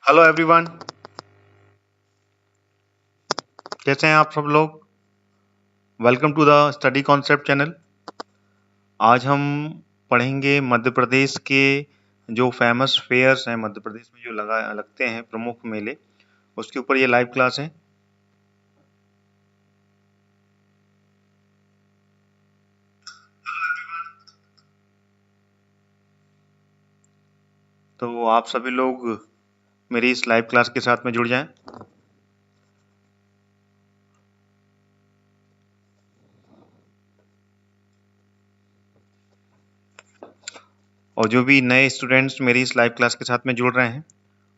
Hello everyone, कैसे हैं आप सब लोग। Welcome to the study concept channel. आज हम पढ़ेंगे मध्य प्रदेश के जो फेमस फेयर्स हैं, मध्य प्रदेश में जो लगते हैं प्रमुख मेले, उसके ऊपर ये लाइव क्लास है। तो आप सभी लोग मेरी इस लाइव क्लास के साथ में जुड़ जाएं। और जो भी नए स्टूडेंट्स मेरी इस लाइव क्लास के साथ में जुड़ रहे हैं,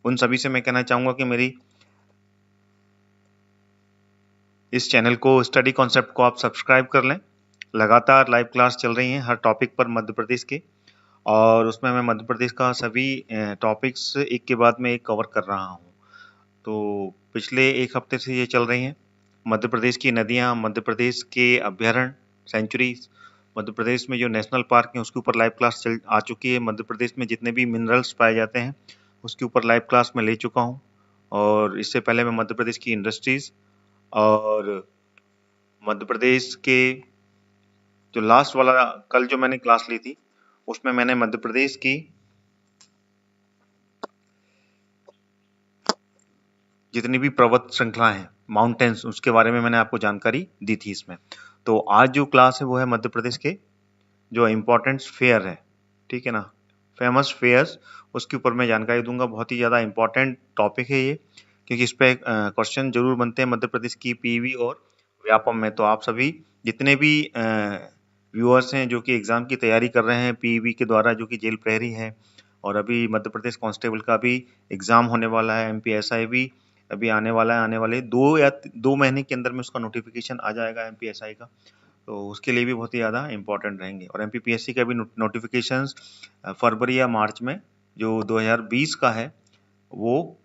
उन सभी से मैं कहना चाहूँगा कि मेरी इस चैनल को, स्टडी कॉन्सेप्ट को आप सब्सक्राइब कर लें। लगातार लाइव क्लास चल रही हैं हर टॉपिक पर मध्य प्रदेश के, और उसमें मैं मध्य प्रदेश का सभी टॉपिक्स एक के बाद में एक कवर कर रहा हूँ। तो पिछले एक हफ्ते से ये चल रही हैं मध्य प्रदेश की नदियाँ, मध्य प्रदेश के अभ्यारण्य, सेंचुरीज, मध्य प्रदेश में जो नेशनल पार्क हैं उसके ऊपर लाइव क्लास चल आ चुकी है। मध्य प्रदेश में जितने भी मिनरल्स पाए जाते हैं उसके ऊपर लाइव क्लास में ले चुका हूँ। और इससे पहले मैं मध्य प्रदेश की इंडस्ट्रीज और मध्य प्रदेश के जो लास्ट वाला कल जो मैंने क्लास ली थी उसमें मैंने मध्य प्रदेश की जितनी भी पर्वत श्रृंखलाएं हैं, माउंटेन्स, उसके बारे में मैंने आपको जानकारी दी थी इसमें। तो आज जो क्लास है वो है मध्य प्रदेश के जो इम्पोर्टेंट फेयर है, ठीक है ना, फेमस फेयर्स, उसके ऊपर मैं जानकारी दूंगा। बहुत ही ज़्यादा इम्पोर्टेंट टॉपिक है ये, क्योंकि इस पे क्वेश्चन जरूर बनते हैं मध्य प्रदेश की पीवी और व्यापम में। तो आप सभी जितने भी व्यूअर्स हैं जो कि एग्ज़ाम की तैयारी कर रहे हैं पीवी के द्वारा, जो कि जेल प्रहरी है, और अभी मध्य प्रदेश कांस्टेबल का भी एग्ज़ाम होने वाला है, एमपीएसआई भी अभी आने वाला है, आने वाले 2 महीने के अंदर में उसका नोटिफिकेशन आ जाएगा एमपीएसआई का। तो उसके लिए भी बहुत ही ज़्यादा इंपॉर्टेंट रहेंगे। और एमपीपीएससी का भी नोटिफिकेशंस फरवरी या मार्च में, जो 2020 का है वो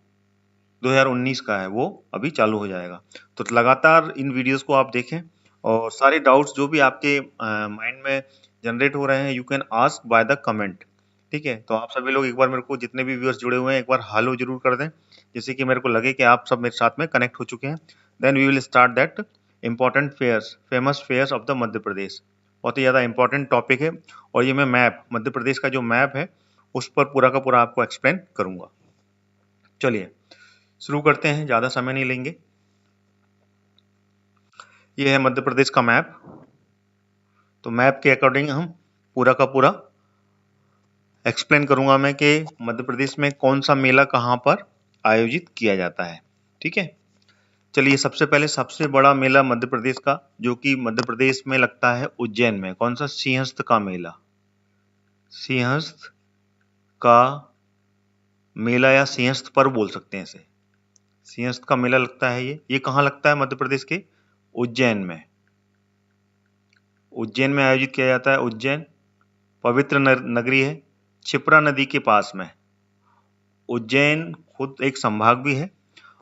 2019 का है वो अभी चालू हो जाएगा। तो लगातार इन वीडियोस को आप देखें, और सारे डाउट्स जो भी आपके माइंड में जनरेट हो रहे हैं you can ask by the comment, ठीक है। तो आप सभी लोग एक बार मेरे को, जितने भी व्यूअर्स जुड़े हुए हैं, एक बार हेलो जरूर कर दें, जिससे कि मेरे को लगे कि आप सब मेरे साथ में कनेक्ट हो चुके हैं। Then we will start that important fairs, famous fairs of the Madhya Pradesh. बहुत ही ज़्यादा इंपॉर्टेंट टॉपिक है, और ये मैं मैप, मध्य प्रदेश का जो मैप है उस पर पूरा का पूरा आपको एक्सप्लेन करूंगा। चलिए शुरू करते हैं, ज़्यादा समय नहीं लेंगे। ये है मध्य प्रदेश का मैप। तो मैप के अकॉर्डिंग हम पूरा का पूरा एक्सप्लेन करूंगा मैं कि मध्य प्रदेश में कौन सा मेला कहाँ पर आयोजित किया जाता है, ठीक है। चलिए सबसे पहले सबसे बड़ा मेला मध्य प्रदेश का जो कि मध्य प्रदेश में लगता है उज्जैन में, कौन सा, सिंहस्थ का मेला। सिंहस्थ का मेला या सिंहस्थ पर्व बोल सकते हैं इसे। सिंहस्थ का मेला लगता है ये कहाँ लगता है, मध्य प्रदेश के उज्जैन में। उज्जैन में आयोजित किया जाता है। उज्जैन पवित्र नगरी है, क्षिप्रा नदी के पास में। उज्जैन खुद एक संभाग भी है,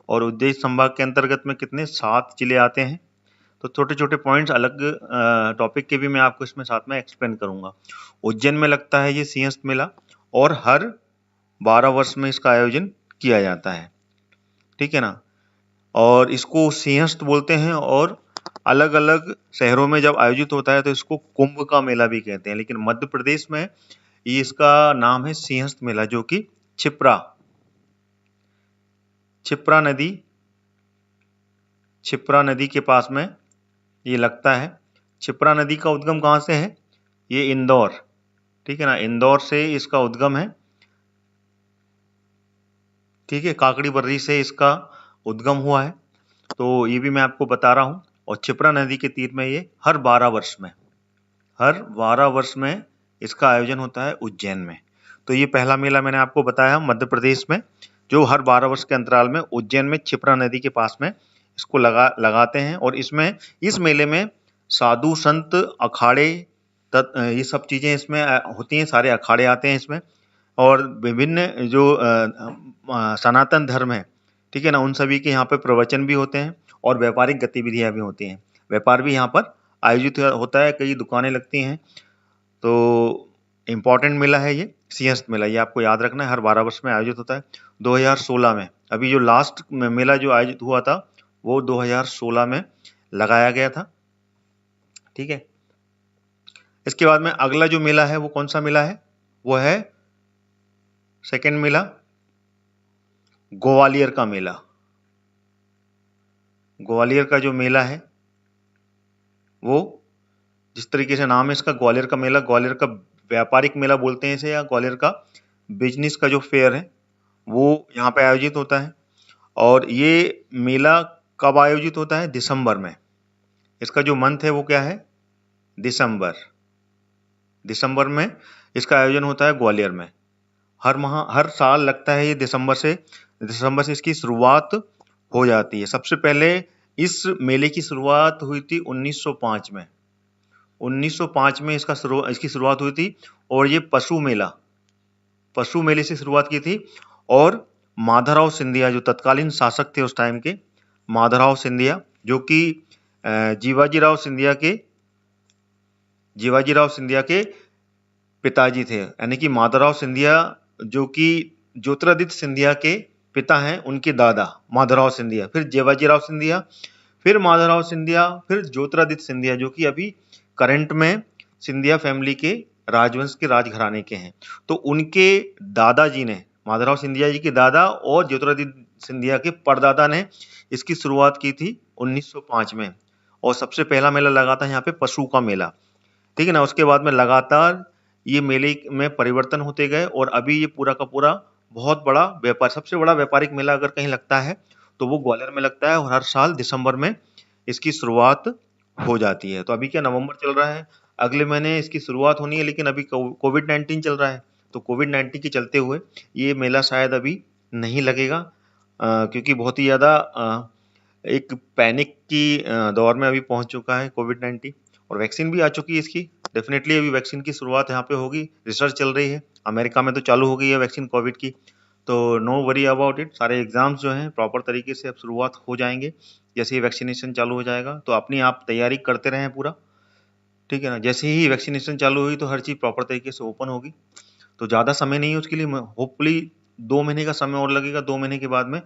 और उज्जैन संभाग के अंतर्गत में कितने 7 जिले आते हैं। तो छोटे छोटे पॉइंट्स अलग टॉपिक के भी मैं आपको इसमें साथ में एक्सप्लेन करूंगा। उज्जैन में लगता है ये सिंहस्थ मेला, और हर 12 वर्ष में इसका आयोजन किया जाता है, ठीक है ना। और इसको सिंहस्थ बोलते हैं, और अलग अलग शहरों में जब आयोजित होता है तो इसको कुंभ का मेला भी कहते हैं, लेकिन मध्य प्रदेश में ये इसका नाम है सिंहस्थ मेला, जो कि क्षिप्रा नदी के पास में ये लगता है। क्षिप्रा नदी का उद्गम कहाँ से है, ये इंदौर, ठीक है ना, इंदौर से इसका उद्गम है, ठीक है, काकड़ी बर्री से इसका उद्गम हुआ है। तो ये भी मैं आपको बता रहा हूँ। और क्षिप्रा नदी के तीर में ये हर 12 वर्ष में इसका आयोजन होता है उज्जैन में। तो ये पहला मेला मैंने आपको बताया मध्य प्रदेश में, जो हर 12 वर्ष के अंतराल में उज्जैन में क्षिप्रा नदी के पास में इसको लगाते हैं। और इसमें, इस मेले में साधु संत अखाड़े ये सब चीजें इसमें होती हैं, सारे अखाड़े आते हैं इसमें, और विभिन्न जो सनातन धर्म है, ठीक है ना, उन सभी के यहाँ पे प्रवचन भी होते हैं, और व्यापारिक गतिविधियां भी होती हैं। व्यापार भी यहाँ पर आयोजित होता है, कई दुकानें लगती हैं। तो इंपॉर्टेंट मेला है ये सिंहस्थ मेला, ये आपको याद रखना है, हर 12 वर्ष में आयोजित होता है। 2016 में अभी जो लास्ट मेला जो आयोजित हुआ था वो 2016 में लगाया गया था, ठीक है। इसके बाद में अगला जो मेला है वो कौन सा मेला है, वो है सेकेंड मेला ग्वालियर का मेला। ग्वालियर का जो मेला है वो जिस तरीके से नाम है इसका ग्वालियर का मेला, ग्वालियर का व्यापारिक मेला बोलते हैं इसे, या ग्वालियर का बिजनेस का जो फेयर है वो यहाँ पे आयोजित होता है। और ये मेला कब आयोजित होता है, दिसंबर में। इसका जो मंथ है वो क्या है, दिसंबर। दिसंबर में इसका आयोजन होता है ग्वालियर में। हर साल लगता है ये दिसंबर से इसकी शुरुआत हो जाती है। सबसे पहले इस मेले की शुरुआत हुई थी 1905 में। 1905 में इसकी शुरुआत हुई थी और ये पशु मेले से शुरुआत की थी। और माधवराव सिंधिया जो तत्कालीन शासक थे उस टाइम के, माधवराव सिंधिया जो कि जीवाजीराव सिंधिया के पिताजी थे, यानी कि माधवराव सिंधिया जो कि ज्योतिरादित्य सिंधिया के पिता हैं, उनके दादा माधवराव सिंधिया, फिर जीवाजीराव सिंधिया, फिर माधवराव सिंधिया, फिर ज्योतिरादित्य सिंधिया जो कि अभी करंट में सिंधिया फैमिली के राजवंश के राजघराने के हैं। तो उनके दादाजी ने, माधवराव सिंधिया जी के दादा और ज्योतिरादित्य सिंधिया के परदादा ने इसकी शुरुआत की थी 1905 में। और सबसे पहला मेला लगा था यहाँ पे पशु का मेला, ठीक है ना। उसके बाद में लगातार ये मेले में परिवर्तन होते गए और अभी ये पूरा का पूरा बहुत बड़ा सबसे बड़ा व्यापारिक मेला अगर कहीं लगता है तो वो ग्वालियर में लगता है और हर साल दिसंबर में इसकी शुरुआत हो जाती है। तो अभी क्या नवंबर चल रहा है, अगले महीने इसकी शुरुआत होनी है, लेकिन अभी कोविड-19 चल रहा है, तो कोविड-19 के चलते हुए ये मेला शायद अभी नहीं लगेगा, क्योंकि बहुत ही ज़्यादा एक पैनिक की दौर में अभी पहुंच चुका है कोविड-19। और वैक्सीन भी आ चुकी है इसकी, डेफिनेटली अभी वैक्सीन की शुरुआत यहाँ पे होगी, रिसर्च चल रही है। अमेरिका में तो चालू हो गई है वैक्सीन कोविड की, तो नो वरी अबाउट इट। सारे एग्जाम्स जो हैं प्रॉपर तरीके से अब शुरुआत हो जाएंगे जैसे ही वैक्सीनेशन चालू हो जाएगा। तो अपनी आप तैयारी करते रहें पूरा, ठीक है ना। जैसे ही वैक्सीनेशन चालू हुई तो हर चीज़ प्रॉपर तरीके से ओपन होगी। तो ज़्यादा समय नहीं है उसके लिए, होपफुली 2 महीने का समय और लगेगा। 2 महीने के बाद में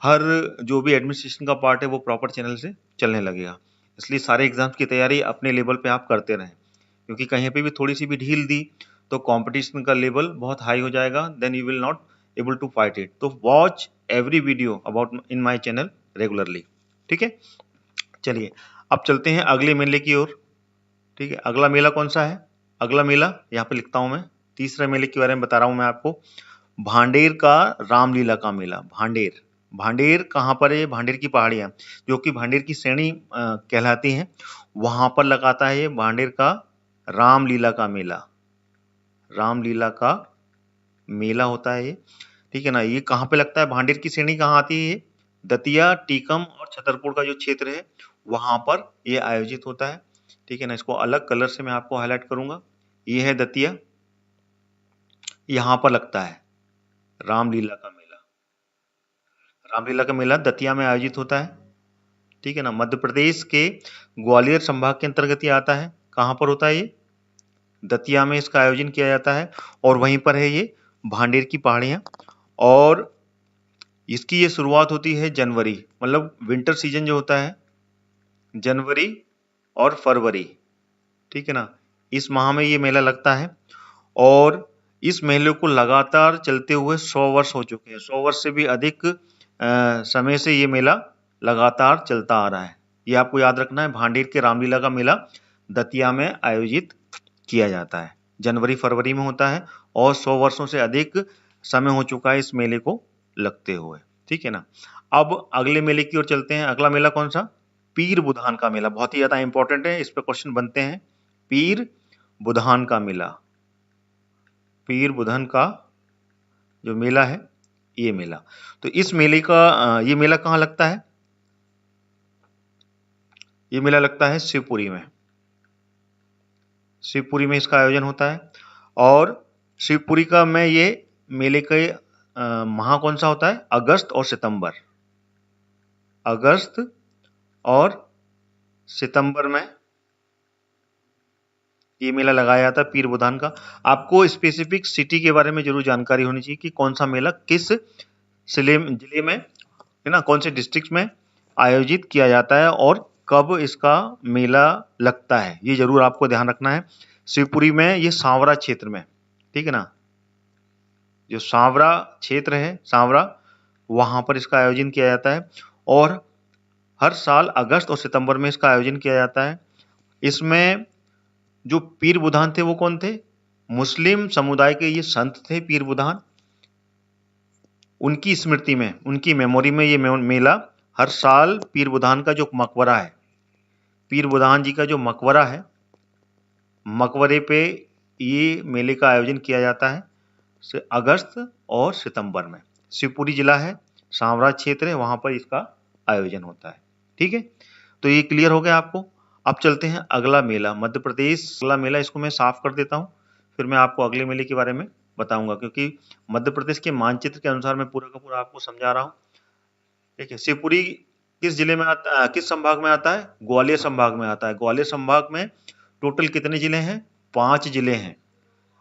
हर जो भी एडमिनिस्ट्रेशन का पार्ट है वो प्रॉपर चैनल से चलने लगेगा। इसलिए सारे एग्जाम्स की तैयारी अपने लेवल पे आप करते रहें, क्योंकि कहीं पे भी थोड़ी सी भी ढील दी तो कंपटीशन का लेवल बहुत हाई हो जाएगा, then you will not able to fight it. तो watch every video about in my channel regularly, ठीक है। चलिए अब चलते हैं अगले मेले की ओर, ठीक है। अगला मेला कौन सा है, अगला मेला यहाँ पे लिखता हूँ मैं, तीसरे मेले के बारे में बता रहा हूँ मैं आपको। भांडेर का रामलीला का मेला। भांडेर कहाँ पर है, भांडेर की पहाड़ियाँ जो कि भांडेर की श्रेणी कहलाती हैं, वहां पर लगाता है ये भांडेर का रामलीला का मेला। रामलीला का मेला होता है ये, ठीक है ना। ये कहाँ पे लगता है, भांडेर की श्रेणी कहाँ आती है, ये दतिया, टीकम और छतरपुर का जो क्षेत्र है वहां पर ये आयोजित होता है, ठीक है ना। इसको अलग कलर से मैं आपको हाईलाइट करूंगा। ये है दतिया, यहाँ पर लगता है रामलीला का मेला। रामलीला का मेला दतिया में आयोजित होता है, ठीक है ना। मध्य प्रदेश के ग्वालियर संभाग के अंतर्गत ये आता है। कहाँ पर होता है ये, दतिया में इसका आयोजन किया जाता है। और वहीं पर है ये भांडेर की पहाड़ियाँ। और इसकी ये शुरुआत होती है जनवरी, मतलब विंटर सीजन जो होता है जनवरी और फरवरी, ठीक है ना, इस माह में ये मेला लगता है। और इस मेले को लगातार चलते हुए 100 वर्ष हो चुके हैं। 100 वर्ष से भी अधिक समय से ये मेला लगातार चलता आ रहा है। ये आपको याद रखना है, भांडेर के रामलीला का मेला दतिया में आयोजित किया जाता है, जनवरी फरवरी में होता है और 100 वर्षों से अधिक समय हो चुका है इस मेले को लगते हुए, ठीक है ना। अब अगले मेले की ओर चलते हैं। अगला मेला कौन सा, पीर बुधान का मेला। बहुत ही ज्यादा इंपॉर्टेंट है, इस पे क्वेश्चन बनते हैं। पीर बुधान का मेला, पीर बुधन का जो मेला है ये मेला। तो इस मेले का ये मेला कहाँ लगता है, ये मेला लगता है शिवपुरी में। शिवपुरी में इसका आयोजन होता है। और शिवपुरी का में ये मेले के माह कौन सा होता है, अगस्त और सितंबर। अगस्त और सितंबर में ये मेला लगाया जाता है पीर बुधान का। आपको स्पेसिफिक सिटी के बारे में जरूर जानकारी होनी चाहिए कि कौन सा मेला किस जिले में है ना, कौन से डिस्ट्रिक्ट में आयोजित किया जाता है और कब इसका मेला लगता है, ये जरूर आपको ध्यान रखना है। शिवपुरी में, ये सांवरा क्षेत्र में, ठीक है ना, जो सांवरा क्षेत्र है, सांवरा, वहां पर इसका आयोजन किया जाता है और हर साल अगस्त और सितंबर में इसका आयोजन किया जाता है। इसमें जो पीर बुधान थे वो कौन थे? मुस्लिम समुदाय के ये संत थे पीर बुधान। उनकी स्मृति में, उनकी मेमोरी में ये मेला हर साल पीर बुधान का जो मकबरा है, पीर बुधान जी का जो मकबरा है, मकबरे पे ये मेले का आयोजन किया जाता है अगस्त और सितंबर में। शिवपुरी जिला है, सांवरा क्षेत्र है, वहां पर इसका आयोजन होता है। ठीक है, तो ये क्लियर हो गया आपको। अब चलते हैं अगला मेला, मध्य प्रदेश अगला मेला, इसको मैं साफ कर देता हूँ, फिर मैं आपको अगले मेले के बारे में बताऊंगा, क्योंकि मध्य प्रदेश के मानचित्र के अनुसार मैं पूरा का पूरा आपको समझा रहा हूँ। ठीक है, शिवपुरी किस जिले में आता है, किस संभाग में आता है? ग्वालियर संभाग में आता है। ग्वालियर संभाग में टोटल कितने जिले हैं? 5 जिले हैं।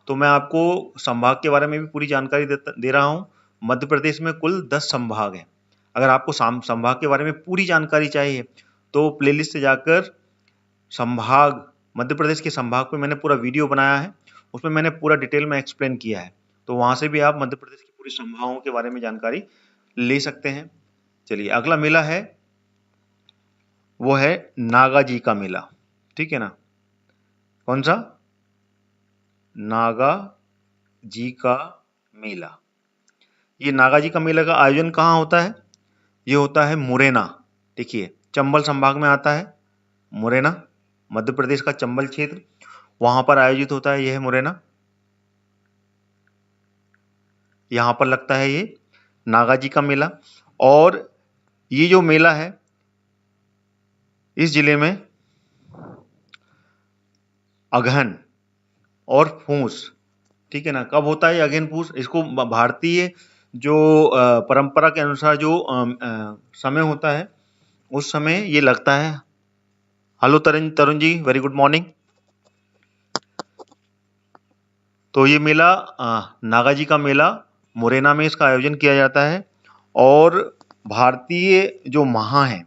तो मैं आपको संभाग के बारे में भी पूरी जानकारी दे रहा हूँ। मध्य प्रदेश में कुल 10 संभाग हैं। अगर आपको संभाग के बारे में पूरी जानकारी चाहिए तो प्लेलिस्ट से जाकर संभाग, मध्य प्रदेश के संभाग पे मैंने पूरा वीडियो बनाया है, उसमें मैंने पूरा डिटेल में एक्सप्लेन किया है, तो वहां से भी आप मध्य प्रदेश की पूरी संभागों के बारे में जानकारी ले सकते हैं। चलिए, अगला मेला है वो है नागा जी का मेला। ठीक है ना, कौन सा? नागा जी का मेला। ये नागा जी का मेला का आयोजन कहाँ होता है? ये होता है मुरैना। देखिए, चंबल संभाग में आता है मुरैना, मध्य प्रदेश का चंबल क्षेत्र, वहां पर आयोजित होता है। यह है मुरैना, यहां पर लगता है ये नागा जी का मेला। और ये जो मेला है इस जिले में अगहन और फूस, ठीक है ना, कब होता है अगहन फूस? इसको भारतीय जो परंपरा के अनुसार जो समय होता है, उस समय ये लगता है। हेलो तरुण Tarun ji, very good morning. तो ये मेला नागा जी का मेला मुरैना में इसका आयोजन किया जाता है। और भारतीय जो माह है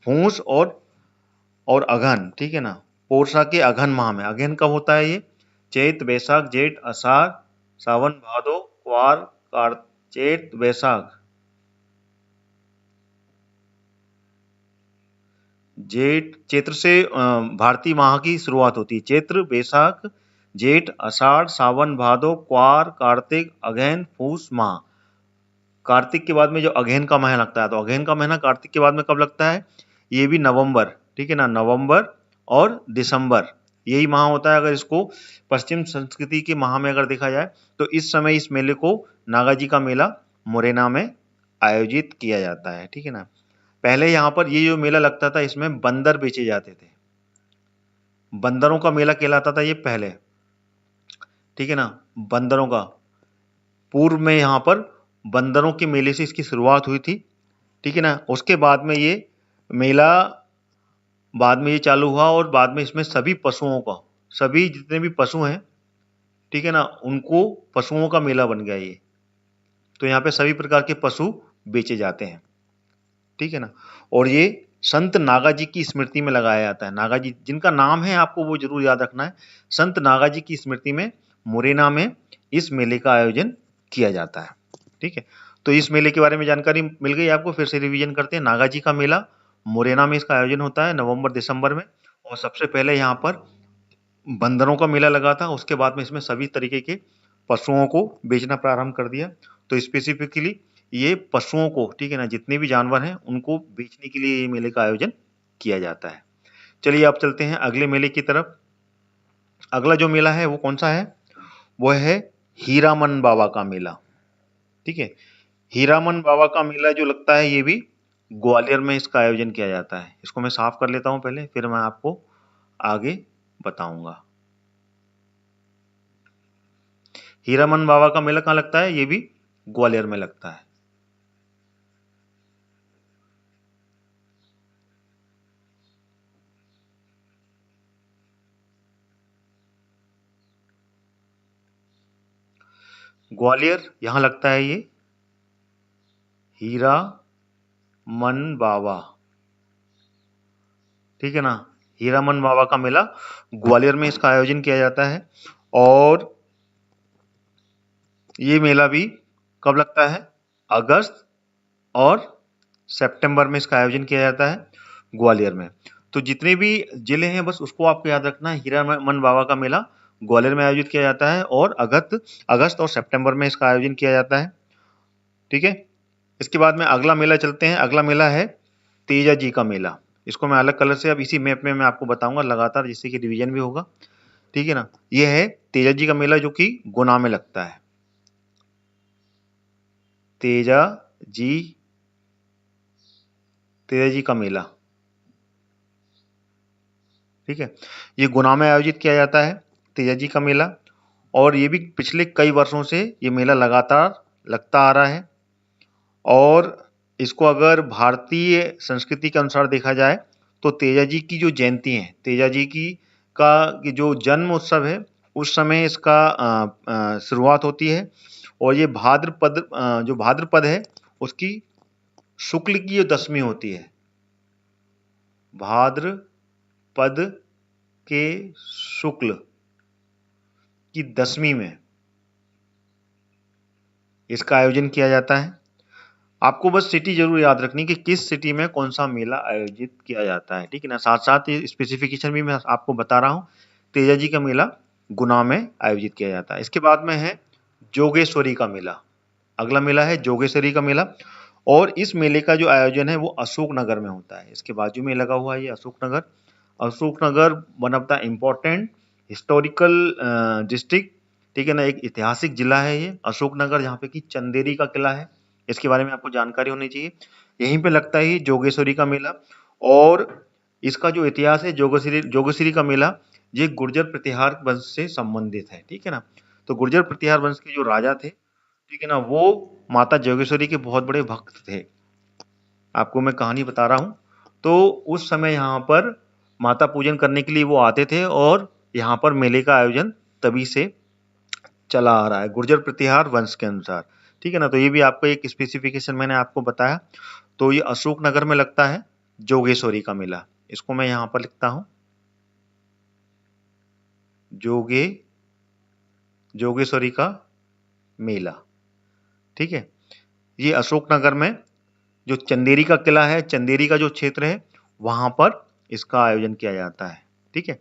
फूस और अगहन, ठीक है ना, पोरसा के अगहन माह में, अगहन कब होता है ये? चैत बैसाख जेठ आषाढ़ सावन भादो क्वार चैत बैसाख जेठ, चैत्र से भारतीय माह की शुरुआत होती है। चैत्र बैसाख जेठ आषाढ़ सावन भादो क्वार कार्तिक अगहन फूस माह। कार्तिक के बाद में जो अगहन का महीना लगता है, तो अगहन का महीना कार्तिक के बाद में कब लगता है? ये भी नवंबर, ठीक है ना, नवंबर और दिसंबर, यही माह होता है। अगर इसको पश्चिम संस्कृति के माह में अगर देखा जाए तो इस समय इस मेले को नागा जी का मेला मुरैना में आयोजित किया जाता है। ठीक है ना, पहले यहाँ पर ये जो मेला लगता था इसमें बंदर बेचे जाते थे, बंदरों का मेला कहलाता था ये पहले। ठीक है ना, बंदरों का, पूर्व में यहाँ पर बंदरों के मेले से इसकी शुरुआत हुई थी। ठीक है ना, उसके बाद में ये मेला, बाद में ये चालू हुआ और बाद में इसमें सभी पशुओं का, सभी जितने भी पशु हैं, ठीक है ना, उनको पशुओं का मेला बन गया ये। तो यहाँ पे सभी प्रकार के पशु बेचे जाते हैं। ठीक है ना, और ये संत नागा जी की स्मृति में लगाया जाता है। नागा जी जिनका नाम है आपको वो जरूर याद रखना है। संत नागा जी की स्मृति में मुरैना में इस मेले का आयोजन किया जाता है। ठीक है, तो इस मेले के बारे में जानकारी मिल गई आपको। फिर से रिवीजन करते हैं। नागा जी का मेला मुरैना में इसका आयोजन होता है नवंबर दिसंबर में। और सबसे पहले यहाँ पर बंदरों का मेला लगा था, उसके बाद में इसमें सभी तरीके के पशुओं को बेचना प्रारंभ कर दिया। तो स्पेसिफिकली ये पशुओं को, ठीक है ना, जितने भी जानवर हैं उनको बेचने के लिए ये मेले का आयोजन किया जाता है। चलिए अब चलते हैं अगले मेले की तरफ। अगला जो मेला है वो कौन सा है? वो है हीरामन बाबा का मेला। ठीक है, हीरामन बाबा का मेला जो लगता है ये भी ग्वालियर में इसका आयोजन किया जाता है। इसको मैं साफ कर लेता हूं पहले, फिर मैं आपको आगे बताऊंगा। हीरामन बाबा का मेला कहाँ लगता है? ये भी ग्वालियर में लगता है। ग्वालियर, यहाँ लगता है ये हीरा मन बाबा, ठीक है ना, हीरामन बाबा का मेला ग्वालियर में इसका आयोजन किया जाता है। और ये मेला भी कब लगता है? अगस्त और सितंबर में इसका आयोजन किया जाता है ग्वालियर में। तो जितने भी जिले हैं बस उसको आपको याद रखना है, हीरामन बाबा का मेला ग्वालियर में आयोजित किया जाता है और अगस्त और सितंबर में इसका आयोजन किया जाता है, ठीक है। इसके बाद में अगला मेला चलते हैं। अगला मेला है तेजा जी का मेला। इसको मैं अलग कलर से अब इसी मैप में मैं आपको बताऊंगा लगातार, जिससे कि रिवीजन भी होगा, ठीक है ना। ये है तेजा जी का मेला जो कि गुना में लगता है। तेजा जी का मेला, ठीक है, ये गुना में आयोजित किया जाता है तेजा जी का मेला। और ये भी पिछले कई वर्षों से ये मेला लगातार लगता आ रहा है। और इसको अगर भारतीय संस्कृति के अनुसार देखा जाए तो तेजा जी की जो जयंती है, तेजा जी की जो जन्म उत्सव है, उस समय इसका शुरुआत होती है। और ये जो भाद्रपद है उसकी शुक्ल की जो दशमी होती है, भाद्रपद के शुक्ल की दशमी में इसका आयोजन किया जाता है। आपको बस सिटी जरूर याद रखनी कि किस सिटी में कौन सा मेला आयोजित किया जाता है, ठीक है ना। साथ साथ ये स्पेसिफिकेशन भी मैं आपको बता रहा हूँ। तेजा जी का मेला गुना में आयोजित किया जाता है। इसके बाद में है जोगेश्वरी का मेला। अगला मेला है जोगेश्वरी का मेला। और इस मेले का जो आयोजन है वो अशोकनगर में होता है। इसके बाजू में लगा हुआ है ये Ashoknagar. Ashoknagar one of the important historical district, ठीक है ना, एक ऐतिहासिक जिला है ये अशोकनगर, जहाँ पे कि चंदेरी का किला है। इसके बारे में आपको जानकारी होनी चाहिए। यहीं पे लगता है जोगेश्वरी का मेला। और इसका जो इतिहास है, जोगेश्वरी का मेला, ये गुर्जर प्रतिहार वंश से संबंधित है, ठीक है ना। तो गुर्जर प्रतिहार वंश के जो राजा थे, ठीक है ना, वो माता जोगेश्वरी के बहुत बड़े भक्त थे। आपको मैं कहानी बता रहा हूँ। तो उस समय यहाँ पर माता पूजन करने के लिए वो आते थे और यहाँ पर मेले का आयोजन तभी से चला आ रहा है गुर्जर प्रतिहार वंश के अनुसार, ठीक है ना। तो ये भी आपको एक स्पेसिफिकेशन मैंने आपको बताया। तो ये अशोकनगर में लगता है जोगेश्वरी का मेला। इसको मैं यहाँ पर लिखता हूँ, जोगेश्वरी का मेला, ठीक है। ये अशोकनगर में जो चंदेरी का किला है, चंदेरी का जो क्षेत्र है, वहां पर इसका आयोजन किया जाता है, ठीक है।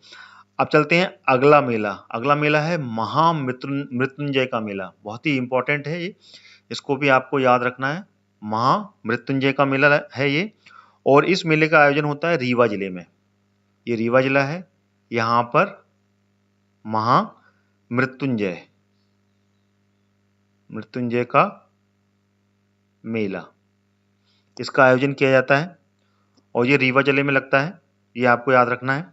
अब चलते हैं अगला मेला। अगला मेला है महामृत्युंजय का मेला। बहुत ही इंपॉर्टेंट है ये, इसको भी आपको याद रखना है। महामृत्युंजय का मेला है ये। और इस मेले का आयोजन होता है रीवा जिले में। ये रीवा जिला है, यहाँ पर मृत्युंजय का मेला, इसका आयोजन किया जाता है। और ये रीवा जिले में लगता है, ये आपको याद रखना है।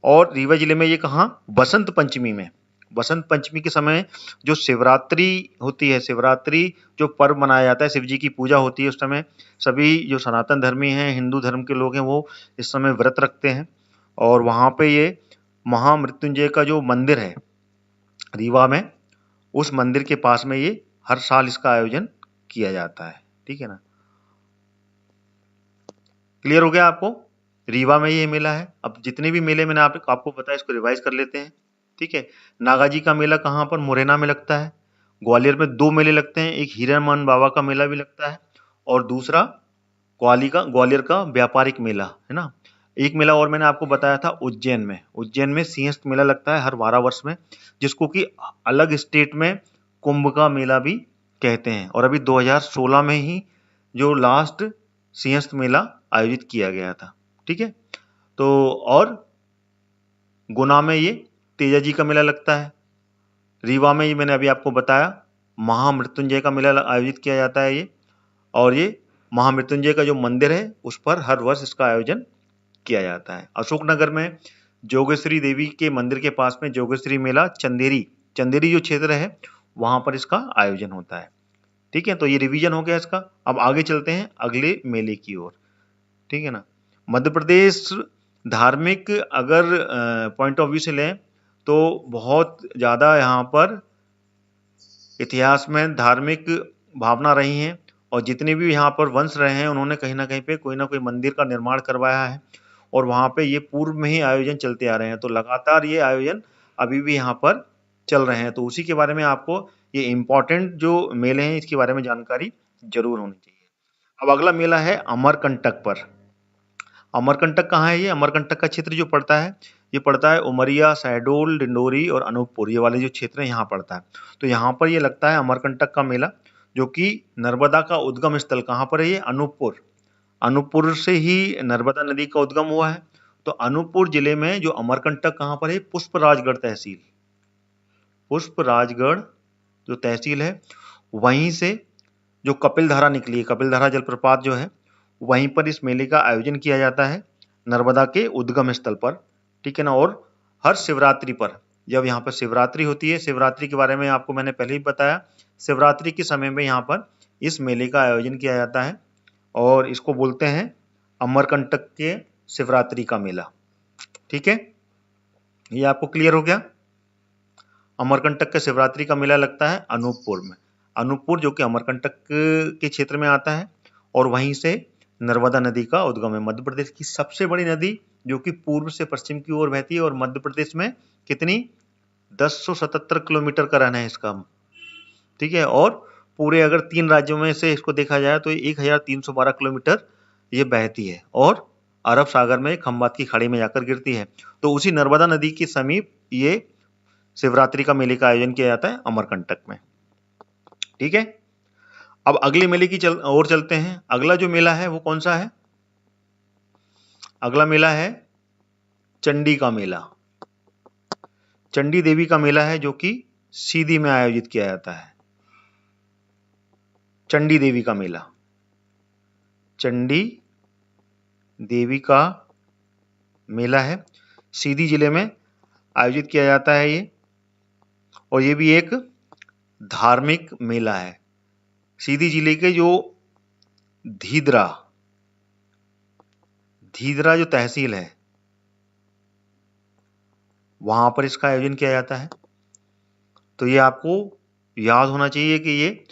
और रीवा जिले में ये कहाँ? बसंत पंचमी में। बसंत पंचमी के समय जो शिवरात्रि होती है, शिवरात्रि जो पर्व मनाया जाता है, शिव जी की पूजा होती है, उस समय सभी जो सनातन धर्मी हैं, हिंदू धर्म के लोग हैं, वो इस समय व्रत रखते हैं। और वहाँ पे ये महामृत्युंजय का जो मंदिर है रीवा में, उस मंदिर के पास में ये हर साल इसका आयोजन किया जाता है, ठीक है ना। क्लियर हो गया आपको? रीवा में ये मेला है। अब जितने भी मेले मैंने आपको बताया, इसको रिवाइज कर लेते हैं, ठीक है। नागाजी का मेला कहाँ पर? मुरैना में लगता है। ग्वालियर में 2 मेले लगते हैं, एक हीरामन बाबा का मेला भी लगता है और दूसरा ग्वालियर का व्यापारिक मेला है ना। एक मेला और मैंने आपको बताया था उज्जैन में सिंहस्थ मेला लगता है हर 12 वर्ष में, जिसको कि अलग स्टेट में कुंभ का मेला भी कहते हैं। और अभी 2016 में ही जो लास्ट सिंहस्थ मेला आयोजित किया गया था, ठीक है। तो और गुना में ये तेजा जी का मेला लगता है। रीवा में ये मैंने अभी आपको बताया महामृत्युंजय का मेला आयोजित किया जाता है ये। और ये महामृत्युंजय का जो मंदिर है उस पर हर वर्ष इसका आयोजन किया जाता है। अशोकनगर में जोगेश्वरी देवी के मंदिर के पास में जोगेश्वरी मेला चंदेरी जो क्षेत्र है वहां पर इसका आयोजन होता है, ठीक है। तो ये रिवीजन हो गया इसका। अब आगे चलते हैं अगले मेले की ओर, ठीक है ना। मध्य प्रदेश धार्मिक अगर पॉइंट ऑफ व्यू से लें तो बहुत ज़्यादा यहाँ पर इतिहास में धार्मिक भावना रही है और जितने भी यहाँ पर वंश रहे हैं उन्होंने कहीं ना कहीं पे कोई ना कोई मंदिर का निर्माण करवाया है और वहाँ पे ये पूर्व में ही आयोजन चलते आ रहे हैं, तो लगातार ये आयोजन अभी भी यहाँ पर चल रहे हैं। तो उसी के बारे में आपको ये इम्पोर्टेंट जो मेले हैं इसके बारे में जानकारी जरूर होनी चाहिए। अब अगला मेला है अमरकंटक पर। अमरकंटक कहाँ है? ये अमरकंटक का क्षेत्र जो पड़ता है ये पड़ता है उमरिया, शहडोल, डिंडोरी और अनूपपुर, ये वाले जो क्षेत्र है यहाँ पड़ता है। तो यहाँ पर ये लगता है अमरकंटक का मेला, जो कि नर्मदा का उद्गम स्थल कहाँ पर है? ये अनूपपुर। अनूपपुर से ही नर्मदा नदी का उद्गम हुआ है। तो अनूपपुर जिले में जो अमरकंटक कहाँ पर है? पुष्पराजगढ़ तहसील। पुष्पराजगढ़ जो तहसील है वहीं से जो कपिलधारा निकली है, कपिलधारा जलप्रपात जो है वहीं पर इस मेले का आयोजन किया जाता है नर्मदा के उद्गम स्थल पर, ठीक है ना। और हर शिवरात्रि पर, जब यहाँ पर शिवरात्रि होती है, शिवरात्रि के बारे में आपको मैंने पहले ही बताया, शिवरात्रि के समय में यहाँ पर इस मेले का आयोजन किया जाता है और इसको बोलते हैं अमरकंटक के शिवरात्रि का मेला, ठीक है। ये आपको क्लियर हो गया? अमरकंटक का शिवरात्रि का मेला लगता है अनूपपुर में। अनूपपुर जो कि अमरकंटक के क्षेत्र में आता है और वहीं से नर्मदा नदी का उद्गम है। मध्य प्रदेश की सबसे बड़ी नदी जो कि पूर्व से पश्चिम की ओर बहती है और मध्य प्रदेश में कितनी 1077 किलोमीटर का रन है इसका, ठीक है। और पूरे अगर 3 राज्यों में से इसको देखा जाए तो 1312 किलोमीटर ये बहती है और अरब सागर में खंबात की खाड़ी में जाकर गिरती है। तो उसी नर्मदा नदी के समीप ये शिवरात्रि का मेले का आयोजन किया जाता है अमरकंटक में, ठीक है। अब अगले मेले की ओर चलते हैं। अगला जो मेला है वो कौन सा है? अगला मेला है चंडी का मेला। चंडी देवी का मेला है जो कि सीधी में आयोजित किया जाता है। चंडी देवी का मेला, चंडी देवी का मेला है, सीधी जिले में आयोजित किया जाता है ये, और ये भी एक धार्मिक मेला है। सीधी जिले के जो धीदरा जो तहसील है वहां पर इसका आयोजन किया जाता है। तो ये आपको याद होना चाहिए कि ये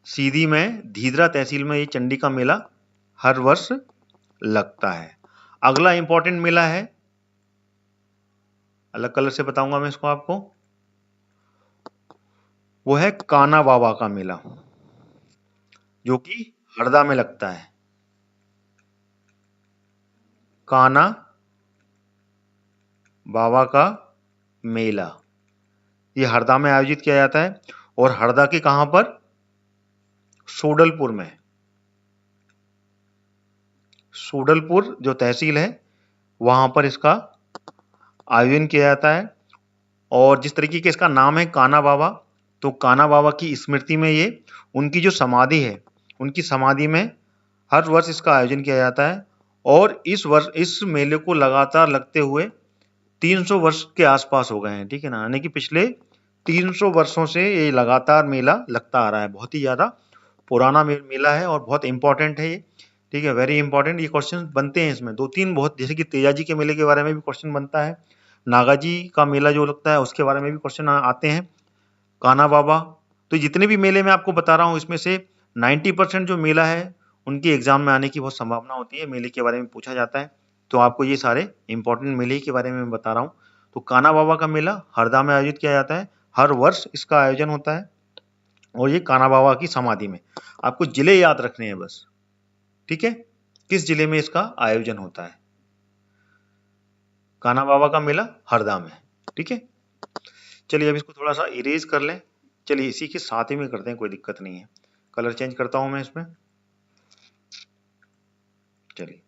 सीधी में धीदरा तहसील में ये चंडी का मेला हर वर्ष लगता है। अगला इंपॉर्टेंट मेला है, अलग कलर से बताऊंगा मैं इसको आपको, वो है काना बाबा का मेला जो कि हरदा में लगता है। काना बाबा का मेला ये हरदा में आयोजित किया जाता है और हरदा के कहां पर? सोडलपुर में। सोडलपुर जो तहसील है वहां पर इसका आयोजन किया जाता है। और जिस तरीके के इसका नाम है काना बाबा, तो काना बाबा की स्मृति में ये उनकी जो समाधि है उनकी समाधि में हर वर्ष इसका आयोजन किया जाता है। और इस वर्ष इस मेले को लगातार लगते हुए 300 वर्ष के आसपास हो गए हैं, ठीक है ना। यानी कि पिछले 300 वर्षों से ये लगातार मेला लगता आ रहा है। बहुत ही ज़्यादा पुराना मेला है और बहुत इंपॉर्टेंट है ये, ठीक है, वेरी इंपॉर्टेंट। ये क्वेश्चन बनते हैं इसमें 2-3 बहुत, जैसे कि तेजाजी के मेले के बारे में भी क्वेश्चन बनता है, नागाजी का मेला जो लगता है उसके बारे में भी क्वेश्चन आते हैं, काना बाबा। तो जितने भी मेले मैं आपको बता रहा हूँ इसमें से 90% जो मेला है उनकी एग्जाम में आने की बहुत संभावना होती है, मेले के बारे में पूछा जाता है। तो आपको ये सारे इंपॉर्टेंट मेले के बारे में मैं बता रहा हूँ। तो काना बाबा का मेला हरदा में आयोजित किया जाता है, हर वर्ष इसका आयोजन होता है और ये काना बाबा की समाधि में। आपको जिले याद रखने हैं बस, ठीक है, किस जिले में इसका आयोजन होता है। काना बाबा का मेला हरदा में, ठीक है। चलिए अब इसको थोड़ा सा इरेज कर लें। चलिए इसी के साथ ही में करते हैं, कोई दिक्कत नहीं है। कलर चेंज करता हूं मैं इसमें। चलिए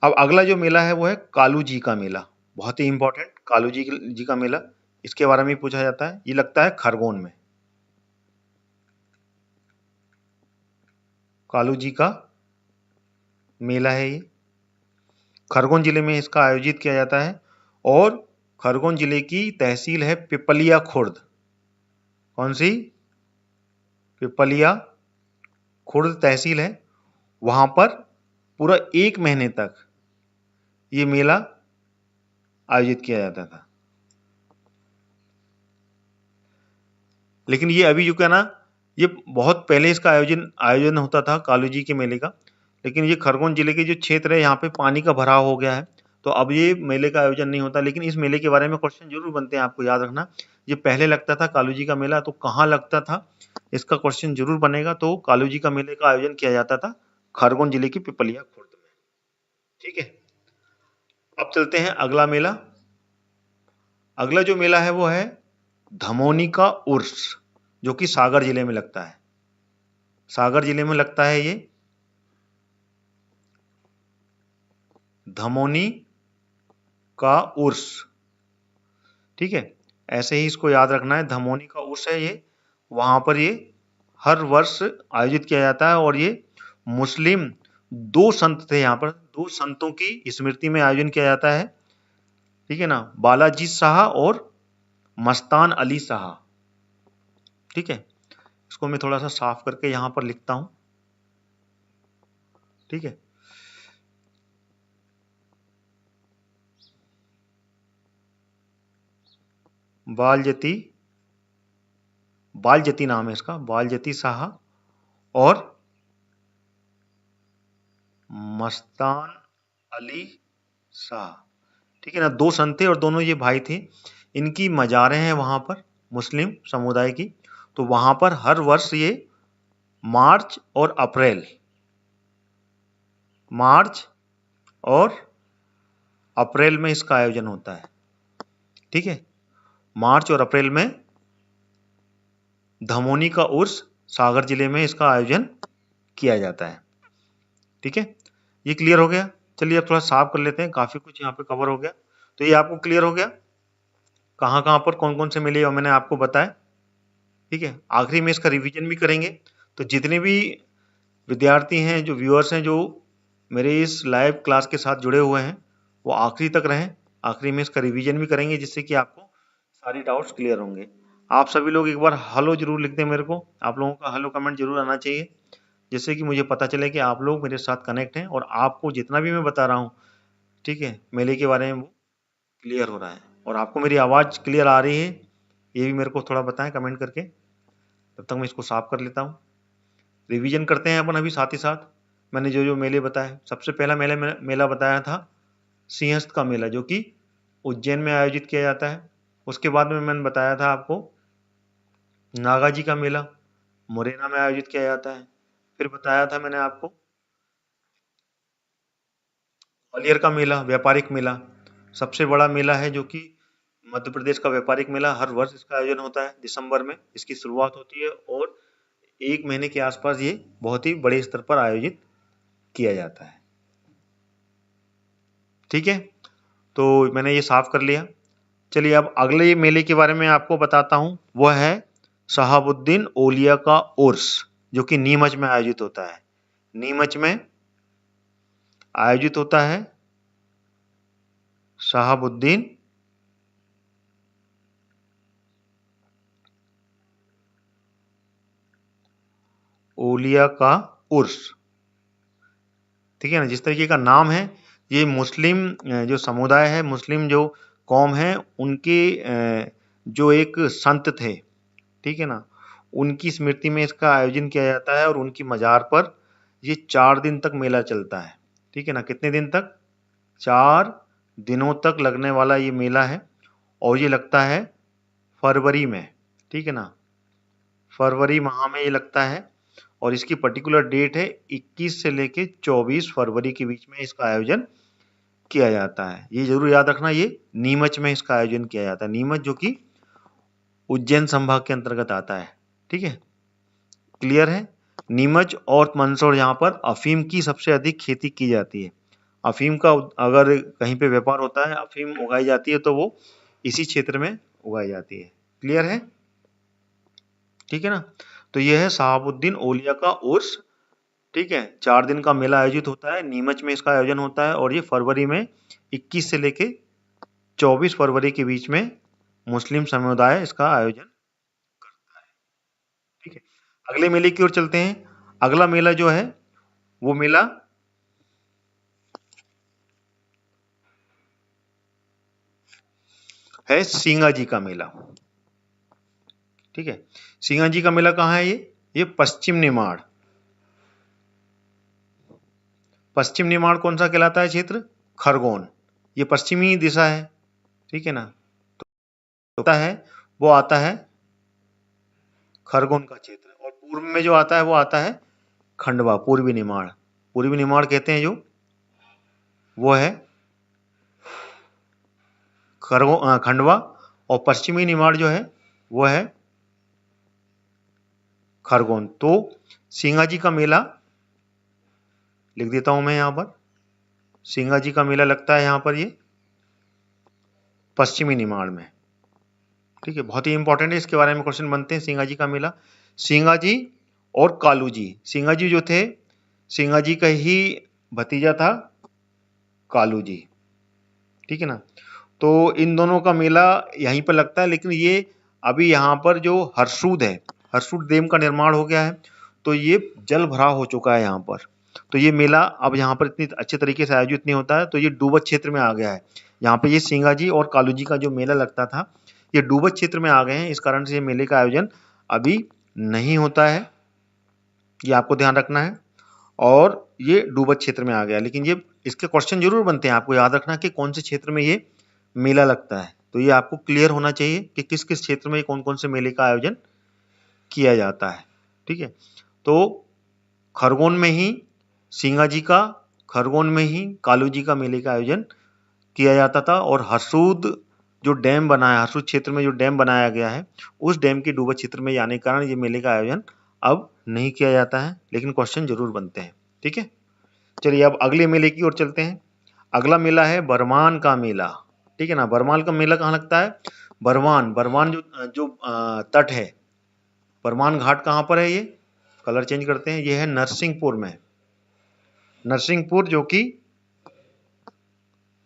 अब अगला जो मेला है वो है कालू जी का मेला, बहुत ही इंपॉर्टेंट। कालू जी का मेला, इसके बारे में पूछा जाता है। ये लगता है खरगोन में। कालू जी का मेला है ये, खरगोन जिले में इसका आयोजित किया जाता है और खरगोन जिले की तहसील है पिपलिया खुर्द। कौन सी? पिपलिया खुर्द तहसील है। वहां पर पूरा 1 महीने तक ये मेला आयोजित किया जाता था। लेकिन ये अभी जो क्या ना, ये बहुत पहले इसका आयोजन होता था कालू जी के मेले का, लेकिन ये खरगोन जिले के जो क्षेत्र है यहाँ पे पानी का भराव हो गया है, तो अब ये मेले का आयोजन नहीं होता। लेकिन इस मेले के बारे में क्वेश्चन जरूर बनते हैं, आपको याद रखना। ये पहले लगता था कालू जी का मेला, तो कहाँ लगता था इसका क्वेश्चन जरूर बनेगा। तो कालू जी का मेले का आयोजन किया जाता था खरगोन जिले की पिपलिया खुर्द में। ठीक है, अब चलते हैं अगला मेला। अगला जो मेला है वो है धमोनी का उर्स, जो कि सागर जिले में लगता है। सागर जिले में लगता है ये धमोनी का उर्स। ठीक है, ऐसे ही इसको याद रखना है, धमोनी का उर्स है ये। वहां पर ये हर वर्ष आयोजित किया जाता है, और ये मुस्लिम 2 संत थे यहाँ पर, 2 संतों की स्मृति में आयोजन किया जाता है। ठीक है ना, बालाजी शाह और मस्तान अली शाह। ठीक है, इसको मैं थोड़ा सा साफ करके यहाँ पर लिखता हूँ। ठीक है, बालजती नाम है इसका, बालजती शाह और मस्तान अली शाह। ठीक है ना, 2 संत थे और दोनों ये भाई थे। इनकी मज़ारें हैं वहाँ पर, मुस्लिम समुदाय की। तो वहाँ पर हर वर्ष ये मार्च और अप्रैल में इसका आयोजन होता है। ठीक है, मार्च और अप्रैल में धमोनी का उर्स सागर जिले में इसका आयोजन किया जाता है। ठीक है, ये क्लियर हो गया। चलिए अब थोड़ा साफ कर लेते हैं, काफ़ी कुछ यहाँ पे कवर हो गया। तो ये आपको क्लियर हो गया कहाँ कहाँ पर कौन कौन से मिले, और मैंने आपको बताया। ठीक है, आखिरी में इसका रिवीजन भी करेंगे। तो जितने भी विद्यार्थी हैं, जो व्यूअर्स हैं, जो मेरे इस लाइव क्लास के साथ जुड़े हुए हैं, वो आखिरी तक रहें। आखिरी में इसका रिवीजन भी करेंगे, जिससे कि आपको सारी डाउट्स क्लियर होंगे। आप सभी लोग एक बार हेलो जरूर लिख दें मेरे को, आप लोगों का हेलो कमेंट जरूर आना चाहिए, जिससे कि मुझे पता चले कि आप लोग मेरे साथ कनेक्ट हैं और आपको जितना भी मैं बता रहा हूँ, ठीक है, मेले के बारे में, वो क्लियर हो रहा है और आपको मेरी आवाज़ क्लियर आ रही है, ये भी मेरे को थोड़ा बताएं कमेंट करके। तब तक मैं इसको साफ कर लेता हूँ। रिवीजन करते हैं अपन अभी साथ ही साथ। मैंने जो जो मेले बताए, सबसे पहला मेला बताया था सिंहस्थ का मेला, जो कि उज्जैन में आयोजित किया जाता है। उसके बाद में मैंने बताया था आपको नागा जी का मेला, मुरैना में आयोजित किया जाता है। फिर बताया था मैंने आपको ग्वालियर का मेला, व्यापारिक मेला, सबसे बड़ा मेला है, जो कि मध्य प्रदेश का व्यापारिक मेला। हर वर्ष इसका आयोजन होता है, दिसंबर में इसकी शुरुआत होती है और 1 महीने के आसपास ये बहुत ही बड़े स्तर पर आयोजित किया जाता है। ठीक है, तो मैंने ये साफ कर लिया। चलिए अब अगले मेले के बारे में आपको बताता हूँ, वह है शहाबुद्दीन ओलिया का उर्स, जो कि नीमच में आयोजित होता है। नीमच में आयोजित होता है शहाबुद्दीन ओलिया का उर्स। ठीक है ना, जिस तरीके का नाम है, ये मुस्लिम जो समुदाय है, मुस्लिम जो कौम है, उनके जो एक संत थे, ठीक है ना, उनकी स्मृति में इसका आयोजन किया जाता है और उनकी मजार पर ये 4 दिन तक मेला चलता है। ठीक है ना, कितने दिन तक? 4 दिनों तक लगने वाला ये मेला है और ये लगता है फरवरी में। ठीक है ना, फरवरी माह में ये लगता है और इसकी पर्टिकुलर डेट है 21 से लेके 24 फरवरी के बीच में इसका आयोजन किया जाता है। ये जरूर याद रखना, ये नीमच में इसका आयोजन किया जाता है। नीमच जो कि उज्जैन संभाग के अंतर्गत आता है। ठीक है, क्लियर है। नीमच और मंदसौर, यहाँ पर अफीम की सबसे अधिक खेती की जाती है। अफीम का अगर कहीं पे व्यापार होता है, अफीम उगाई जाती है, तो वो इसी क्षेत्र में उगाई जाती है। क्लियर है, ठीक है ना। तो यह है शहाबुद्दीन ओलिया का उर्स। ठीक है, 4 दिन का मेला आयोजित होता है, नीमच में इसका आयोजन होता है और ये फरवरी में 21 से लेके 24 फरवरी के बीच में मुस्लिम समुदाय इसका आयोजन करता है। ठीक है, अगले मेले की ओर चलते हैं। अगला मेला जो है, वो मेला है सींगा जी का मेला। ठीक है। सिंगा जी का मेला कहाँ है? ये पश्चिम निमाड़। पश्चिम निमाड़ कौन सा कहलाता है क्षेत्र? खरगोन। ये पश्चिमी दिशा है, ठीक है ना। तो वो आता है खरगोन का क्षेत्र, और पूर्व में जो आता है वो आता है खंडवा, पूर्वी निमाड़। पूर्वी निमाड़ कहते हैं जो, वो है खंडवा, और पश्चिमी निमाड़ जो है वो है खरगोन। तो सिंगा जी का मेला लिख देता हूं मैं यहाँ पर। सिंगा जी का मेला लगता है यहाँ पर ये पश्चिमी निमाड़ में, ठीक है। बहुत ही इंपॉर्टेंट है, इसके बारे में क्वेश्चन बनते हैं। सिंगा जी का मेला, सिंगा जी और कालू जी। सिंगा जी जो थे, सिंगा जी का ही भतीजा था कालू जी, ठीक है ना। तो इन दोनों का मेला यहीं पर लगता है, लेकिन ये अभी यहाँ पर जो हरसूद है, हरसूद डैम का निर्माण हो गया है, तो ये जल भराव हो चुका है यहाँ पर। तो ये मेला अब यहाँ पर इतनी अच्छे तरीके से आयोजित नहीं होता है, तो ये डूबत क्षेत्र में आ गया है। यहाँ पे ये सिंगा जी और कालू जी का जो मेला लगता था, ये डूबत क्षेत्र में आ गए हैं। इस कारण से ये मेले का आयोजन अभी नहीं होता है, ये आपको ध्यान रखना है। और ये डूबत क्षेत्र में आ गया, लेकिन ये इसके क्वेश्चन जरूर बनते हैं, आपको याद रखना कि कौन से क्षेत्र में ये मेला लगता है। तो ये आपको क्लियर होना चाहिए कि किस किस क्षेत्र में कौन कौन से मेले का आयोजन किया जाता है, ठीक है। तो खरगोन में ही सिंगा जी का, खरगोन में ही कालू जी का मेले का आयोजन किया जाता था। और हरसूद जो डैम बना है, हरसूद क्षेत्र में जो डैम बनाया गया है, उस डैम के डूबत क्षेत्र में जाने के कारण ये मेले का आयोजन अब नहीं किया जाता है, लेकिन क्वेश्चन जरूर बनते हैं, ठीक है। चलिए अब अगले मेले की ओर चलते हैं। अगला मेला है बरमान का मेला, ठीक है ना। बरमान का मेला कहाँ लगता है? बरमान, बरमान जो जो तट है, बरमान घाट कहाँ पर है? ये कलर चेंज करते हैं, ये है नरसिंहपुर में। नरसिंहपुर जो कि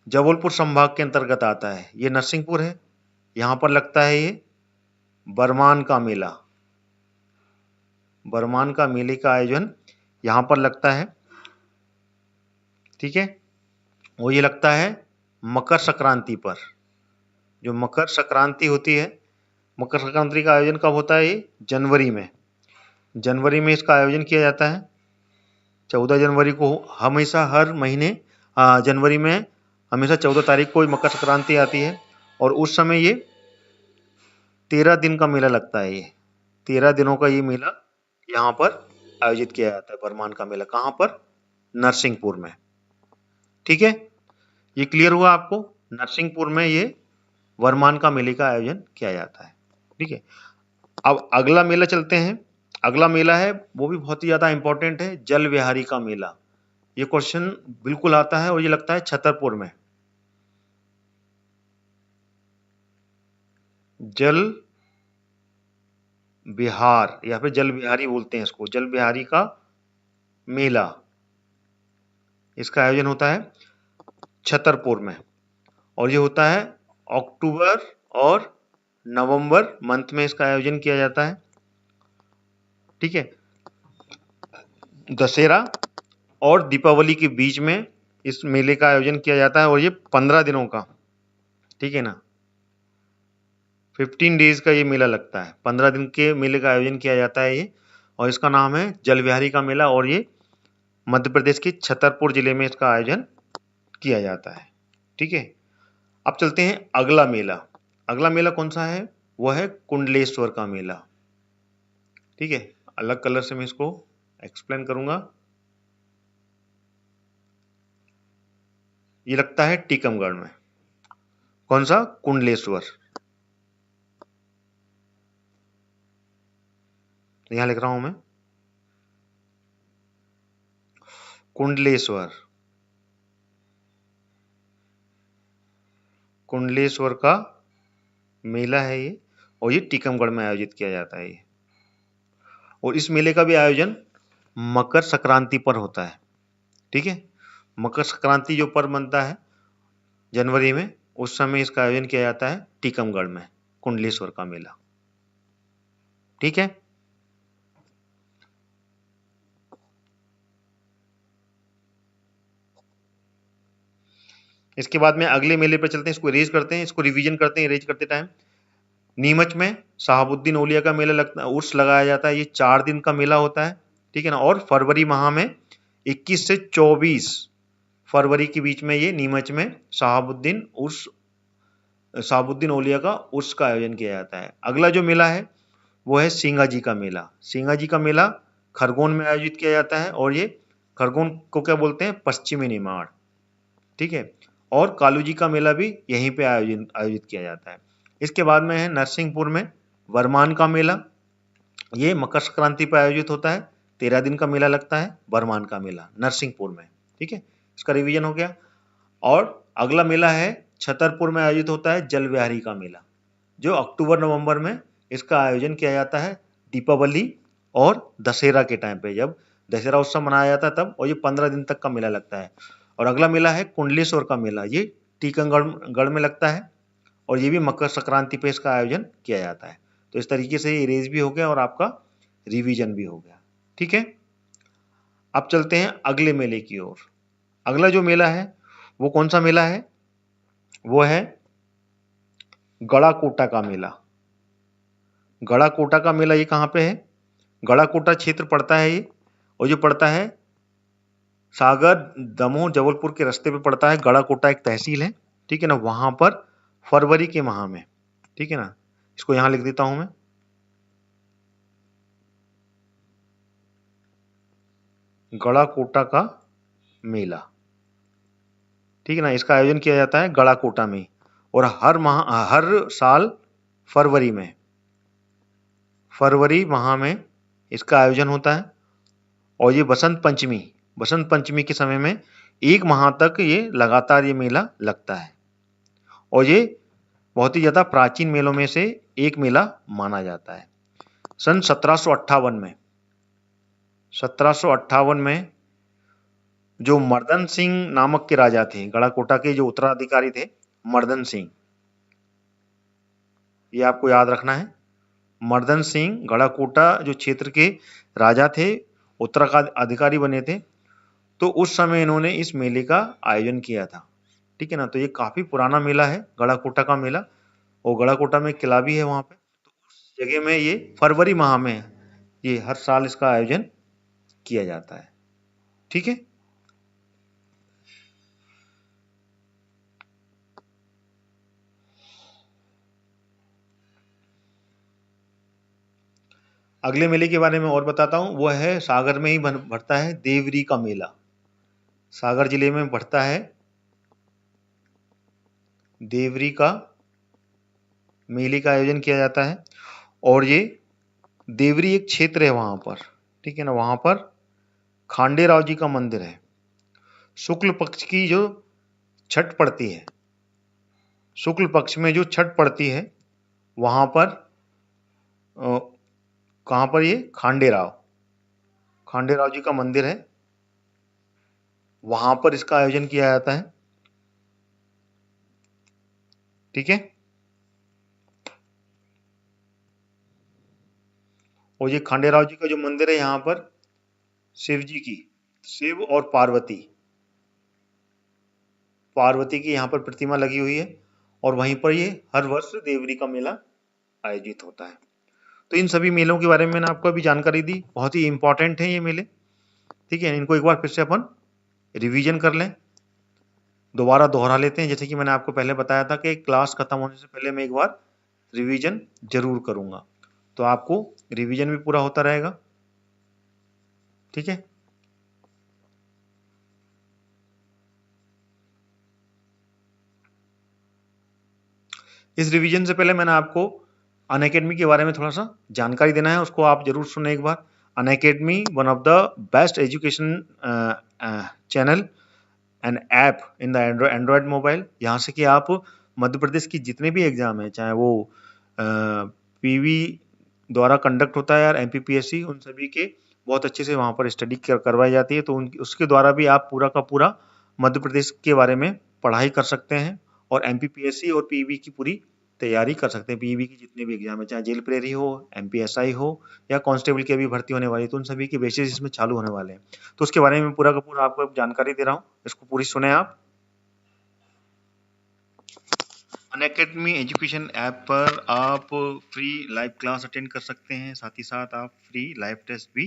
जबलपुर संभाग के अंतर्गत आता है, ये नरसिंहपुर है। यहाँ पर लगता है ये बरमान का मेला। बरमान का मेले का आयोजन यहाँ पर लगता है, ठीक है। वो ये लगता है मकर संक्रांति पर। जो मकर संक्रांति होती है, मकर संक्रांति का आयोजन कब होता है? ये जनवरी में। जनवरी में इसका आयोजन किया जाता है। 14 जनवरी को हमेशा हर महीने जनवरी में हमेशा 14 तारीख को मकर संक्रांति आती है, और उस समय ये 13 दिन का मेला लगता है। ये 13 दिनों का ये मेला यहाँ पर आयोजित किया जाता है। बरमान का मेला कहाँ पर? नरसिंहपुर में, ठीक है। ये क्लियर हुआ आपको? नरसिंहपुर में ये बरमान का मेले का आयोजन किया जाता है, ठीक है। अब अगला मेला चलते हैं। अगला मेला है वो भी बहुत ही ज्यादा इंपॉर्टेंट है, जल विहारी का मेला। ये क्वेश्चन बिल्कुल आता है, और ये लगता है छतरपुर में। जल विहार या फिर जल विहारी बोलते हैं इसको, जल विहारी का मेला, इसका आयोजन होता है छतरपुर में, और ये होता है अक्टूबर और नवंबर मंथ में इसका आयोजन किया जाता है, ठीक है। दशहरा और दीपावली के बीच में इस मेले का आयोजन किया जाता है, और ये 15 दिनों का, ठीक है ना। 15 डेज का ये मेला लगता है, 15 दिन के मेले का आयोजन किया जाता है ये, और इसका नाम है जल विहारी का मेला, और ये मध्य प्रदेश के छतरपुर जिले में इसका आयोजन किया जाता है, ठीक है। अब चलते हैं अगला मेला। अगला मेला कौन सा है? वह है कुंडलेश्वर का मेला, ठीक है। अलग कलर से मैं इसको एक्सप्लेन करूंगा। ये लगता है टीकमगढ़ में। कौन सा? कुंडलेश्वर। यहां लिख रहा हूं मैं, कुंडलेश्वर। कुंडलेश्वर का मेला है ये, और ये टीकमगढ़ में आयोजित किया जाता है ये। और इस मेले का भी आयोजन मकर संक्रांति पर होता है, ठीक है। मकर संक्रांति जो पर्व बनता है जनवरी में, उस समय इसका आयोजन किया जाता है टीकमगढ़ में, कुंडलेश्वर का मेला, ठीक है। इसके बाद में अगले मेले पर चलते हैं, इसको इरेज करते हैं, इसको रिवीजन करते हैं इरेज करते टाइम। नीमच में शहाबुद्दीन औलिया का मेला लगता है, उर्स लगाया जाता है। ये 4 दिन का मेला होता है, ठीक है ना। और फरवरी माह में 21 से 24 फरवरी के बीच में ये नीमच में शहाबुद्दीन औलिया का उर्स का आयोजन किया जाता है। अगला जो मेला है वो है सिंगा जी का मेला। सिंगा जी का मेला खरगोन में आयोजित किया जाता है, और ये खरगोन को क्या बोलते हैं, पश्चिमी निमाड़, ठीक है। और कालू जी का मेला भी यहीं पे आयोजित किया जाता है। इसके बाद में है नरसिंहपुर में बरमान का मेला। ये मकर संक्रांति पर आयोजित होता है, 13 दिन का मेला लगता है बरमान का मेला नरसिंहपुर में, ठीक है। इसका रिवीजन हो गया। और अगला मेला है छतरपुर में आयोजित होता है जल विहारी का मेला, जो अक्टूबर नवंबर में इसका आयोजन किया जाता है दीपावली और दशहरा के टाइम पे, जब दशहरा उत्सव मनाया जाता है तब, और ये 15 दिन तक का मेला लगता है। और अगला मेला है कुंडलेश्वर का मेला, ये टीकमगढ़ में लगता है, और ये भी मकर संक्रांति पे इसका आयोजन किया जाता है। तो इस तरीके से इरेज भी हो गया और आपका रिवीजन भी हो गया, ठीक है। अब चलते हैं अगले मेले की ओर। अगला जो मेला है वो कौन सा मेला है, वो है गड़ाकोटा का मेला। गड़ाकोटा का मेला ये कहाँ पे है, गड़ाकोटा क्षेत्र पड़ता है ये, और जो पड़ता है सागर दमोह जबलपुर के रास्ते पे पड़ता है। गड़ाकोटा एक तहसील है, ठीक है ना, वहां पर फरवरी के माह में, ठीक है ना। इसको यहां लिख देता हूं मैं, गड़ाकोटा का मेला, ठीक है ना। इसका आयोजन किया जाता है गड़ाकोटा में, और हर साल फरवरी माह में इसका आयोजन होता है। और ये बसंत पंचमी के समय में 1 माह तक ये लगातार ये मेला लगता है, और ये बहुत ही ज्यादा प्राचीन मेलों में से एक मेला माना जाता है। सन 1758 में जो मर्दन सिंह नामक के राजा थे, गड़ाकोटा के जो उत्तराधिकारी थे मर्दन सिंह, ये आपको याद रखना है। मर्दन सिंह गड़ाकोटा जो क्षेत्र के राजा थे, उत्तराधिकारी बने थे, तो उस समय इन्होंने इस मेले का आयोजन किया था, ठीक है ना। तो ये काफी पुराना मेला है गड़ाकोटा का मेला, और गड़ाकोटा में किला भी है वहां पे। तो उस जगह में ये फरवरी माह में ये हर साल इसका आयोजन किया जाता है, ठीक है। अगले मेले के बारे में और बताता हूँ, वो है सागर में ही बढ़ता है देवरी का मेला। सागर जिले में बढ़ता है देवरी का मेले का आयोजन किया जाता है, और ये देवरी एक क्षेत्र है वहां पर, ठीक है ना। वहां पर खांडेराव जी का मंदिर है। शुक्ल पक्ष की जो छठ पड़ती है, शुक्ल पक्ष में जो छठ पड़ती है वहां पर कहां पर, ये खांडेराव जी का मंदिर है, वहां पर इसका आयोजन किया जाता है, ठीक है। और ये खांडेराव जी का जो मंदिर है, यहाँ पर शिव और पार्वती की यहाँ पर प्रतिमा लगी हुई है, और वहीं पर ये हर वर्ष देवरी का मेला आयोजित होता है। तो इन सभी मेलों के बारे में मैंने आपको अभी जानकारी दी, बहुत ही इंपॉर्टेंट है ये मेले, ठीक है। इनको एक बार फिर से अपन रिवीजन कर लें, दोबारा दोहरा लेते हैं। जैसे कि मैंने आपको पहले बताया था कि क्लास खत्म होने से पहले मैं एक बार रिवीजन जरूर करूंगा, तो आपको रिवीजन भी पूरा होता रहेगा, ठीक है। इस रिवीजन से पहले मैंने आपको अनअकैडमी के बारे में थोड़ा सा जानकारी देना है, उसको आप जरूर सुने एक बार। Unacademy one of the best education channel and app in the Android mobile. यहाँ से कि आप मध्य प्रदेश की जितने भी एग्जाम है, चाहे वो पीवी द्वारा कंडक्ट होता है या एमपीपीएससी, उन सभी के बहुत अच्छे से वहाँ पर स्टडी करवाई जाती है। तो उसके द्वारा भी आप पूरा का पूरा मध्य प्रदेश के बारे में पढ़ाई कर सकते हैं, और एमपीपीएससी और पीवी की पूरी तैयारी कर सकते हैं। पीवी की जितने भी एग्जाम है, चाहे जेल प्रेरी हो, एमपीएसआई हो, या कांस्टेबल की अभी भर्ती होने वाली है, तो उन सभी के बेसिस इसमें चालू होने वाले हैं। तो उसके बारे में पूरा का पूरा आपको जानकारी दे रहा हूँ, इसको पूरी सुने आप। अनअकैडमी एजुकेशन ऐप पर आप फ्री लाइव क्लास अटेंड कर सकते हैं, साथ ही साथ आप फ्री लाइव टेस्ट भी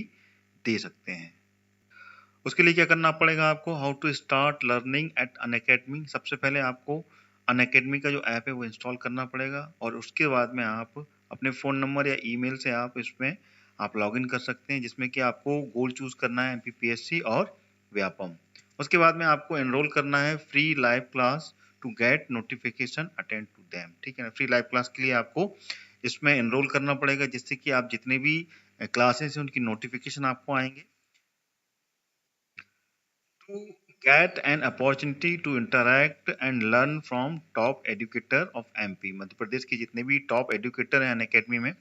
दे सकते हैं। उसके लिए क्या करना पड़ेगा आपको, how to start learning at Unacademy. सबसे पहले आपको अनअकैडमी का जो ऐप है वो इंस्टॉल करना पड़ेगा और उसके बाद में आप अपने फ़ोन नंबर या ईमेल से आप इसमें आप लॉगिन कर सकते हैं, जिसमें कि आपको गोल चूज़ करना है एमपीपीएससी और व्यापम। उसके बाद में आपको एनरोल करना है free live class to get notification attend to them. ठीक है ना, फ्री लाइव क्लास के लिए आपको इसमें एनरोल करना पड़ेगा, जिससे कि आप जितने भी क्लासेस हैं उनकी नोटिफिकेशन आपको आएंगे। To get an opportunity to interact and learn from top educator of MP। Madhya Pradesh के जितने भी टॉप एजुकेटर हैं अनअकैडमी में,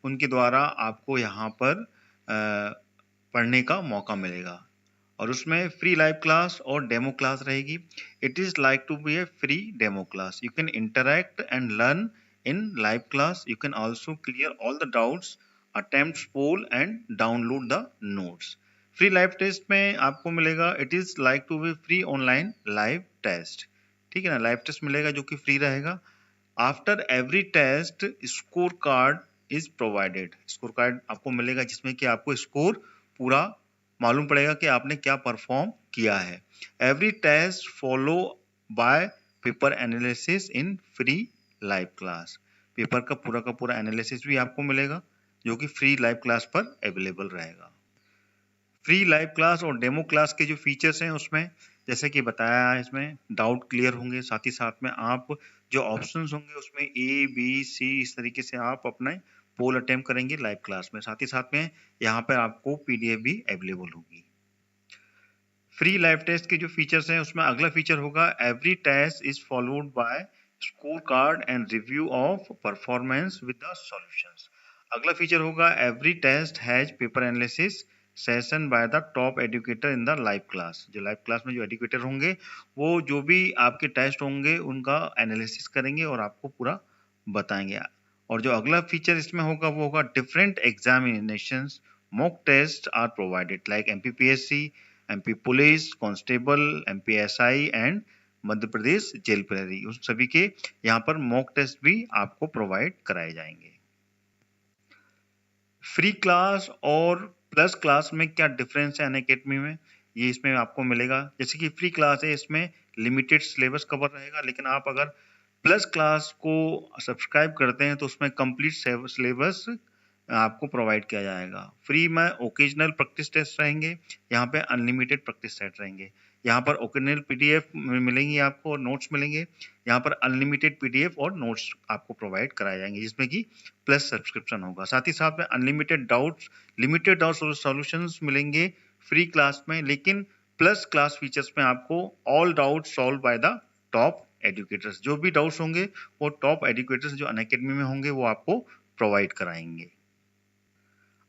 उनके द्वारा आपको यहाँ पर पढ़ने का मौका मिलेगा और उसमें फ्री लाइव क्लास और डेमो क्लास रहेगी। It is like to be a free demo class. You can interact and learn in live class. You can also clear all the doubts, attempt poll and download the notes. Free live test में आपको मिलेगा, it is like to be free online live test. ठीक है ना, live test मिलेगा जो कि free रहेगा। After every test score card is provided. Score card आपको मिलेगा जिसमें कि आपको स्कोर पूरा मालूम पड़ेगा कि आपने क्या परफॉर्म किया है। Every test follow by paper analysis in free live class. Paper का पूरा एनालिसिस भी आपको मिलेगा जो कि फ्री लाइव क्लास पर अवेलेबल रहेगा। फ्री लाइव क्लास और डेमो क्लास के जो फीचर्स हैं उसमें जैसे कि बताया है, इसमें डाउट क्लियर होंगे, साथ ही साथ में आप जो ऑप्शंस होंगे उसमें ए बी सी इस तरीके से आप अपने पोल अटेम्प्ट करेंगे लाइव क्लास में। साथ ही साथ में यहाँ पर आपको पीडीएफ भी अवेलेबल होगी। फ्री लाइव टेस्ट के जो फीचर्स हैं उसमें अगला फीचर होगा, every test is followed by score card and review of performance with the solutions. अगला फीचर होगा, every test has paper analysis session by the top educator in the live class. जो live class में जो educator होंगे वो जो भी आपके टेस्ट होंगे उनका एनालिसिस करेंगे और आपको पूरा बताएंगे। और जो अगला फीचर इसमें होगा वो होगा, different examinations mock test are provided like MPPSC, MP police constable, MPSI and Madhya Pradesh jail प्रहरी, उस सभी के यहाँ पर मॉक टेस्ट भी आपको प्रोवाइड कराए जाएंगे। फ्री क्लास और प्लस क्लास में क्या डिफरेंस है अनअकैडमी में, ये इसमें आपको मिलेगा। जैसे कि फ्री क्लास है इसमें लिमिटेड सिलेबस कवर रहेगा, लेकिन आप अगर प्लस क्लास को सब्सक्राइब करते हैं तो उसमें कंप्लीट सिलेबस आपको प्रोवाइड किया जाएगा। फ्री में ओकेजनल प्रैक्टिस टेस्ट रहेंगे, यहाँ पे अनलिमिटेड प्रैक्टिस सेट रहेंगे। यहाँ पर ओकेजनल पीडीएफ मिलेंगी आपको और नोट्स मिलेंगे, यहाँ पर अनलिमिटेड पीडीएफ और नोट्स आपको प्रोवाइड कराए जाएंगे जिसमें कि प्लस सब्सक्रिप्शन होगा। साथ ही साथ में अनलिमिटेड डाउट्स, लिमिटेड डाउट्स और सॉल्यूशंस मिलेंगे फ्री क्लास में, लेकिन प्लस क्लास फीचर्स में आपको all doubt solve by the top educators. जो भी डाउट्स होंगे वो टॉप एजुकेटर्स जो अनअकैडमी में होंगे वो आपको प्रोवाइड कराएंगे।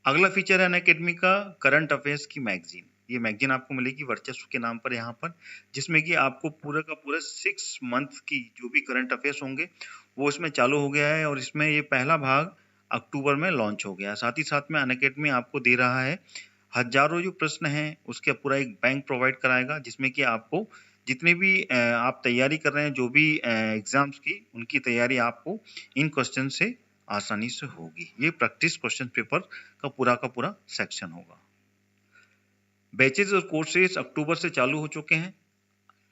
अगला फीचर है अनअकैडमी का करंट अफेयर्स की मैगजीन। ये मैगजीन आपको मिलेगी वर्चस्व के नाम पर यहाँ पर, जिसमें कि आपको पूरा का पूरा 6 मंथ की जो भी करंट अफेयर्स होंगे वो इसमें चालू हो गया है और इसमें ये पहला भाग अक्टूबर में लॉन्च हो गया। साथ ही साथ में अनअकैडमी आपको दे रहा है हजारों जो प्रश्न हैं उसके पूरा एक बैंक प्रोवाइड कराएगा, जिसमें कि आपको जितने भी आप तैयारी कर रहे हैं जो भी एग्जाम्स की, उनकी तैयारी आपको इन क्वेश्चन से आसानी से होगी। ये प्रैक्टिस क्वेश्चन पेपर का पूरा सेक्शन होगा। बैचेस और कोर्सेज अक्टूबर से चालू हो चुके हैं।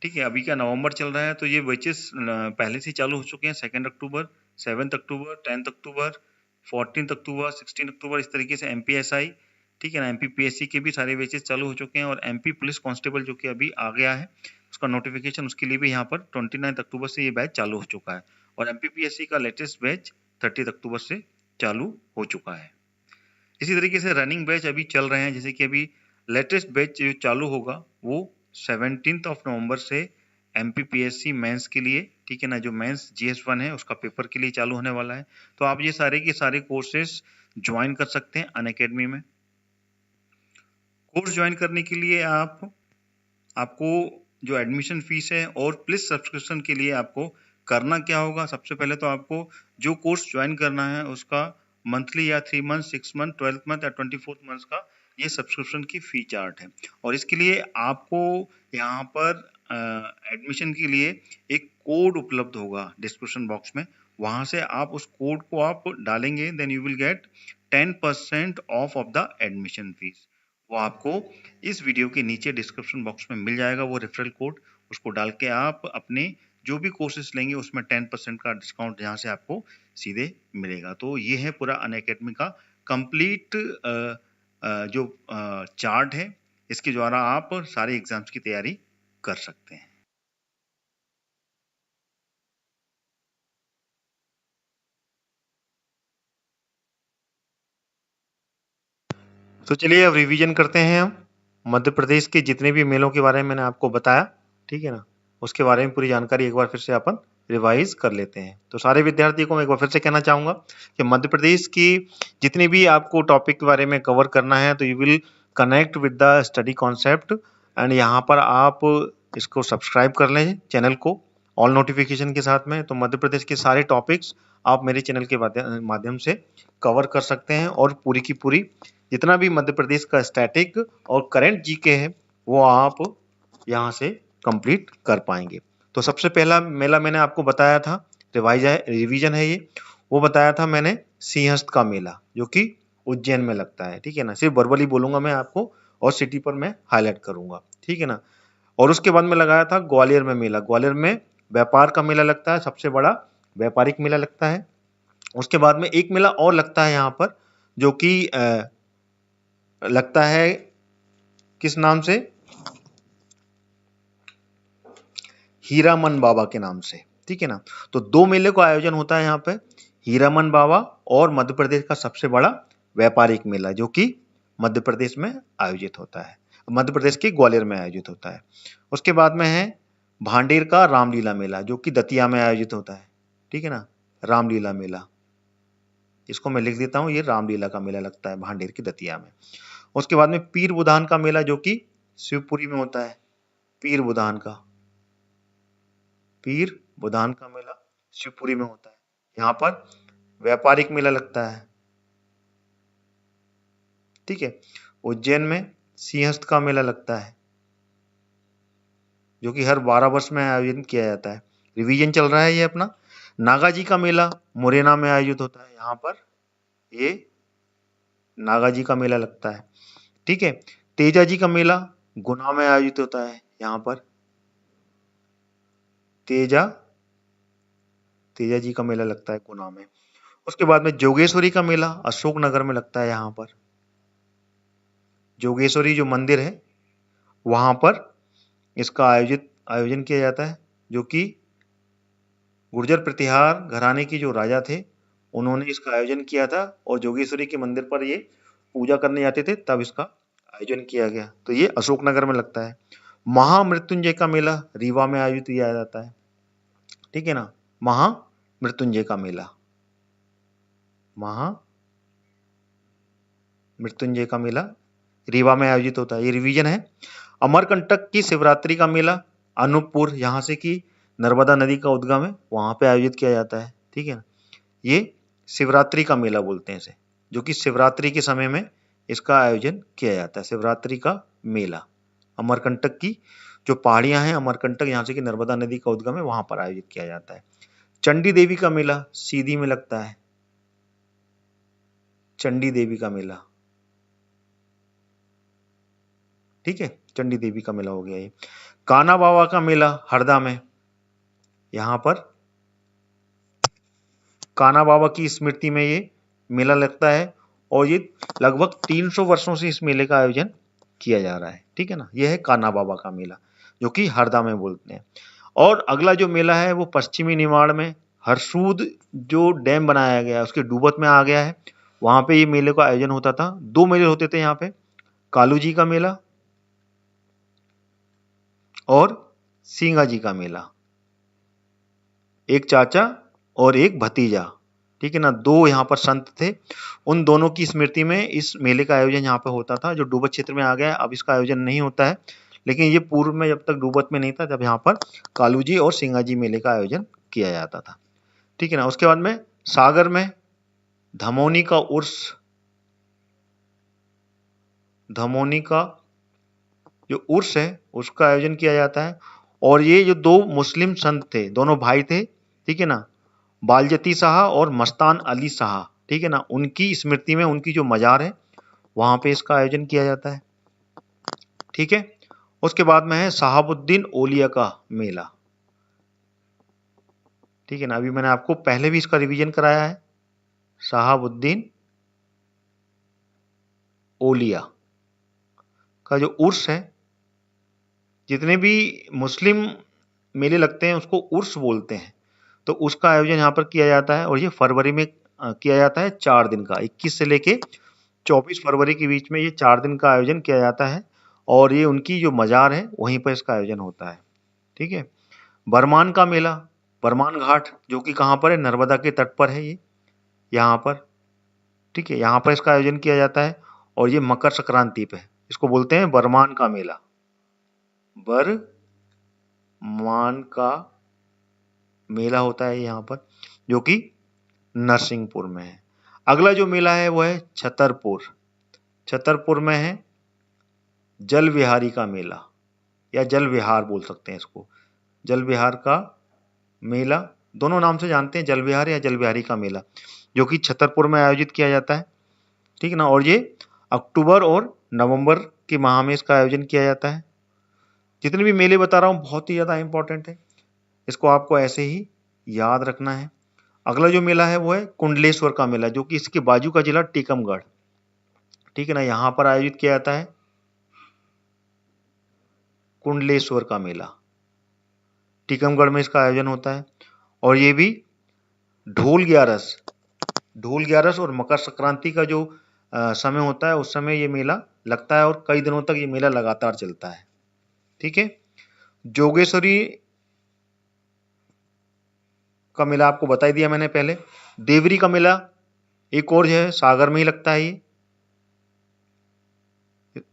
ठीक है, अभी का नवंबर चल रहा है तो ये बैचेस पहले से चालू हो चुके हैं। 2 अक्टूबर, 7 अक्टूबर, 10 अक्टूबर, 14 अक्टूबर, 16 अक्टूबर, इस तरीके से एमपीएसआई, ठीक है ना, एमपीपीएससी के भी सारे बैचेस चालू हो चुके हैं और एमपी पुलिस कांस्टेबल जो कि अभी आ गया है उसका नोटिफिकेशन, उसके लिए भी यहाँ पर 29 अक्टूबर से ये बैच चालू हो चुका है और एमपीपीएससी का लेटेस्ट बैच 30 अक्टूबर से चालू हो चुका है। इसी तरीके से रनिंग बैच अभी चल रहे हैं, जैसे कि अभी लेटेस्ट बैच जो चालू होगा वो 17 नवंबर से एमपीपीएससी मेंस के लिए, ठीक है ना, जो मेंस GS1 है उसका पेपर के लिए चालू होने वाला है। तो आप ये सारे के सारे कोर्सेज ज्वाइन कर सकते हैं अनअकैडमी में। कोर्स ज्वाइन करने के लिए आपको जो एडमिशन फीस है और प्लस सब्सक्रिप्शन के लिए आपको करना क्या होगा, सबसे पहले तो आपको जो कोर्स ज्वाइन करना है उसका मंथली या 3 मंथ, 6 मंथ, 12 मंथ या 24 मंथ का ये सब्सक्रिप्शन की फी चार्ट है और इसके लिए आपको यहाँ पर एडमिशन के लिए एक कोड उपलब्ध होगा डिस्क्रिप्शन बॉक्स में, वहां से आप उस कोड को आप डालेंगे, then you will get 10% off the admission fees. वो आपको इस वीडियो के नीचे डिस्क्रिप्शन बॉक्स में मिल जाएगा वो रेफरल कोड। उसको डाल के आप अपने जो भी कोर्सेज लेंगे उसमें 10% का डिस्काउंट यहाँ से आपको सीधे मिलेगा। तो ये है पूरा अनअकैडमी का कंप्लीट जो चार्ट है, इसके द्वारा आप सारे एग्जाम्स की तैयारी कर सकते हैं। तो चलिए अब रिवीजन करते हैं हम मध्य प्रदेश के जितने भी मेलों के बारे में मैंने आपको बताया, ठीक है ना, उसके बारे में पूरी जानकारी एक बार फिर से अपन रिवाइज कर लेते हैं। तो सारे विद्यार्थियों को मैं एक बार फिर से कहना चाहूंगा कि मध्य प्रदेश की जितने भी आपको टॉपिक के बारे में कवर करना है तो you will connect with the study concept, and यहाँ पर आप इसको सब्सक्राइब कर लें चैनल को ऑल नोटिफिकेशन के साथ में। तो मध्य प्रदेश के सारे टॉपिक्स आप मेरे चैनल के माध्यम से कवर कर सकते हैं, और पूरी की पूरी जितना भी मध्य प्रदेश का स्टैटिक और करंट जीके है वो आप यहाँ से कंप्लीट कर पाएंगे। तो सबसे पहला मेला मैंने आपको बताया था, रिवीजन है ये, वो बताया था मैंने सिंहस्थ का मेला जो कि उज्जैन में लगता है, ठीक है ना। सिर्फ वर्बली बोलूंगा मैं आपको और सिटी पर मैं हाईलाइट करूंगा, ठीक है ना। और उसके बाद में लगाया था ग्वालियर में मेला, ग्वालियर में व्यापार का मेला लगता है, सबसे बड़ा व्यापारिक मेला लगता है। उसके बाद में एक मेला और लगता है यहाँ पर जो कि लगता है किस नाम से, हीरामन बाबा के नाम से, ठीक है ना। तो दो मेले का आयोजन होता है यहाँ पे, हीरामन बाबा और मध्य प्रदेश का सबसे बड़ा व्यापारिक मेला जो कि मध्य प्रदेश में आयोजित होता है, मध्य प्रदेश के ग्वालियर में आयोजित होता है। उसके बाद में है भांडेर का रामलीला मेला जो कि दतिया में आयोजित होता है, ठीक है ना, रामलीला मेला, इसको मैं लिख देता हूँ, ये रामलीला का मेला लगता है भांडेर की दतिया में। उसके बाद में पीर बुधान का मेला जो कि शिवपुरी में होता है, पीर बुधान का मेला शिवपुरी में होता है, यहाँ पर व्यापारिक मेला लगता है, ठीक है। उज्जैन में सिंहस्थ का मेला लगता है जो कि हर 12 वर्ष में आयोजन किया जाता है। रिवीजन चल रहा है ये अपना। नागा जी का मेला मुरैना में आयोजित होता है, यहाँ पर ये नागा जी का मेला लगता है, ठीक है। तेजा जी का मेला गुना में आयोजित होता है, यहाँ पर तेजा जी का मेला लगता है गुना में। उसके बाद में जोगेश्वरी का मेला अशोकनगर में लगता है, यहाँ पर जोगेश्वरी जो मंदिर है वहां पर इसका आयोजन किया जाता है, जो कि गुर्जर प्रतिहार घराने की जो राजा थे उन्होंने इसका आयोजन किया था, और जोगेश्वरी के मंदिर पर ये पूजा करने जाते थे तब इसका आयोजन किया गया। तो ये अशोकनगर में लगता है। महामृत्युंजय का मेला रीवा में आयोजित किया जाता है, ठीक है ना। महामृत्युंजय का मेला, महामृत्युंजय का मेला रीवा में आयोजित होता है, ये रिवीजन है। अमरकंटक की शिवरात्रि का मेला अनूपपुर, यहाँ से की नर्मदा नदी का उद्गम है, वहां पे आयोजित किया जाता है, ठीक है ना। ये शिवरात्रि का मेला बोलते हैं इसे, जो कि शिवरात्रि के समय में इसका आयोजन किया जाता है, शिवरात्रि का मेला। अमरकंटक की जो पहाड़ियां हैं अमरकंटक, यहाँ से की नर्मदा नदी का उद्गम है, वहां पर आयोजित किया जाता है। चंडी देवी का मेला सीधी में लगता है, चंडी देवी का मेला, ठीक है, चंडी देवी का मेला हो गया ये। काना बाबा का मेला हरदा में, यहाँ पर काना बाबा की स्मृति में ये मेला लगता है, और ये लगभग 300 वर्षों से इस मेले का आयोजन किया जा रहा है, ठीक है ना। यह है काना बाबा का मेला जो कि हरदा में बोलते हैं। और अगला जो मेला है वो पश्चिमी निमाड़ में हरसूद जो डैम बनाया गया है उसके डूबत में आ गया है, वहां पे ये मेले का आयोजन होता था। दो मेले होते थे यहाँ पे, कालू जी का मेला और सींगा जी का मेला, एक चाचा और एक भतीजा, ठीक है ना, दो यहाँ पर संत थे, उन दोनों की स्मृति में इस मेले का आयोजन यहाँ पे होता था, जो डूबत क्षेत्र में आ गया है। अब इसका आयोजन नहीं होता है, लेकिन ये पूर्व में जब तक डूबत में नहीं था तब यहाँ पर कालू जी और सिंगा जी मेले का आयोजन किया जाता था, ठीक है ना। उसके बाद में सागर में धमोनी का उर्स, धमोनी का जो उर्स है उसका आयोजन किया जाता है, और ये जो दो मुस्लिम संत थे, दोनों भाई थे, ठीक है ना, बालजती शाह और मस्तान अली शाह, ठीक है ना, उनकी स्मृति में उनकी जो मजार है वहां पे इसका आयोजन किया जाता है। ठीक है, उसके बाद में है शहाबुद्दीन औलिया का मेला। ठीक है ना, अभी मैंने आपको पहले भी इसका रिवीजन कराया है। शहाबुद्दीन औलिया का जो उर्स है, जितने भी मुस्लिम मेले लगते हैं उसको उर्स बोलते हैं, तो उसका आयोजन यहाँ पर किया जाता है और ये फरवरी में किया जाता है 4 दिन का, 21 से लेके 24 फरवरी के बीच में ये 4 दिन का आयोजन किया जाता है और ये उनकी जो मजार है वहीं पर इसका आयोजन होता है। ठीक है, बरमान का मेला, बरमान घाट जो कि कहाँ पर है, नर्मदा के तट पर है ये, यहाँ पर। ठीक है, यहाँ पर इसका आयोजन किया जाता है और ये मकर संक्रांति पे, इसको बोलते हैं बरमान का मेला। बरमान का मेला होता है यहाँ पर, जो कि नरसिंहपुर में है। अगला जो मेला है वो है छतरपुर। छतरपुर में है जल विहारी का मेला, या जल विहार बोल सकते हैं इसको, जल विहार का मेला, दोनों नाम से जानते हैं, जल विहार या जल विहारी का मेला, जो कि छतरपुर में आयोजित किया जाता है। ठीक है ना, और ये अक्टूबर और नवंबर के माह में इसका आयोजन किया जाता है। जितने भी मेले बता रहा हूँ बहुत ही ज़्यादा इंपॉर्टेंट है, इसको आपको ऐसे ही याद रखना है। अगला जो मेला है वो है कुंडलेश्वर का मेला, जो कि इसके बाजू का जिला टीकमगढ़, ठीक है ना, यहाँ पर आयोजित किया जाता है कुंडलेश्वर का मेला। टीकमगढ़ में इसका आयोजन होता है और ये भी ढोल ग्यारस और मकर संक्रांति का जो समय होता है उस समय ये मेला लगता है और कई दिनों तक ये मेला लगातार चलता है। ठीक है, जोगेश्वरी का मेला आपको बता ही दिया मैंने पहले। देवरी का मेला एक और है, सागर में ही लगता है ये।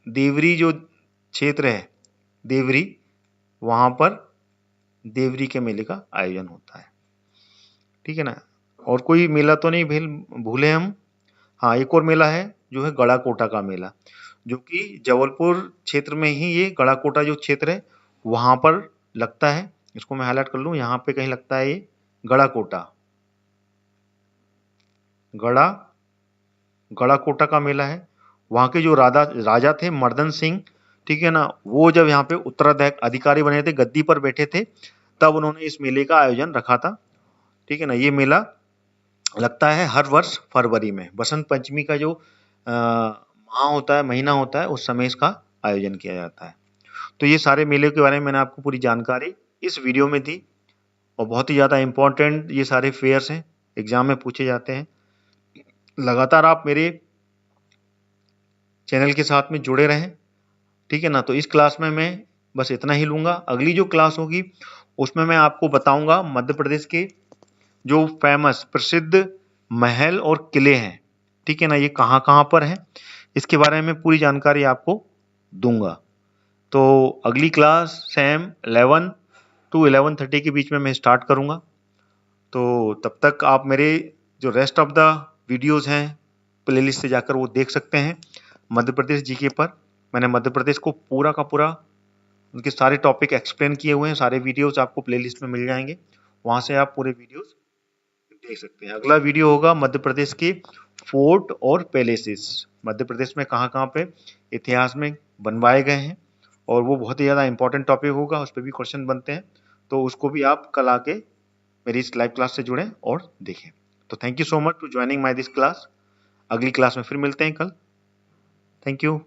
देवरी जो क्षेत्र है, देवरी, वहां पर देवरी के मेले का आयोजन होता है। ठीक है ना, और कोई मेला तो नहीं भूले हम। हाँ, एक और मेला है जो है गड़ाकोटा का मेला, जो कि जबलपुर क्षेत्र में ही ये गड़ाकोटा जो क्षेत्र है वहां पर लगता है। इसको मैं हाईलाइट कर लूं, यहाँ पे कहीं लगता है ये गड़ाकोटा, गड़ाकोटा का मेला है। वहाँ के जो राजा थे मर्दन सिंह, ठीक है ना, वो जब यहाँ पे उत्तराधिकारी बने थे, गद्दी पर बैठे थे, तब उन्होंने इस मेले का आयोजन रखा था। ठीक है ना, ये मेला लगता है हर वर्ष फरवरी में, बसंत पंचमी का जो माह होता है, महीना होता है, उस समय इसका आयोजन किया जाता है। तो ये सारे मेले के बारे में मैंने आपको पूरी जानकारी इस वीडियो में दी और बहुत ही ज़्यादा इम्पोर्टेंट ये सारे फेयर्स हैं, एग्जाम में पूछे जाते हैं। लगातार आप मेरे चैनल के साथ में जुड़े रहें। ठीक है ना, तो इस क्लास में मैं बस इतना ही लूँगा। अगली जो क्लास होगी उसमें मैं आपको बताऊंगा मध्य प्रदेश के जो फेमस प्रसिद्ध महल और किले हैं, ठीक है ना, ये कहाँ कहाँ पर हैं, इसके बारे में पूरी जानकारी आपको दूंगा। तो अगली क्लास सेम 11 to 11:30 के बीच में मैं स्टार्ट करूंगा। तो तब तक आप मेरे जो रेस्ट ऑफ द वीडियोस हैं प्लेलिस्ट से जाकर वो देख सकते हैं। मध्य प्रदेश जीके पर मैंने मध्य प्रदेश को पूरा का पूरा उनके सारे टॉपिक एक्सप्लेन किए हुए हैं, सारे वीडियोस आपको प्लेलिस्ट में मिल जाएंगे, वहां से आप पूरे वीडियोस देख सकते हैं। अगला वीडियो होगा मध्य प्रदेश के फोर्ट और पैलेसेस, मध्य प्रदेश में कहाँ कहाँ पे इतिहास में बनवाए गए हैं, और वो बहुत ही ज़्यादा इंपॉर्टेंट टॉपिक होगा, उस पर भी क्वेश्चन बनते हैं, तो उसको भी आप कल आके मेरी इस लाइव क्लास से जुड़ें और देखें। तो thank you so much to joining my this class. अगली क्लास में फिर मिलते हैं कल। Thank you.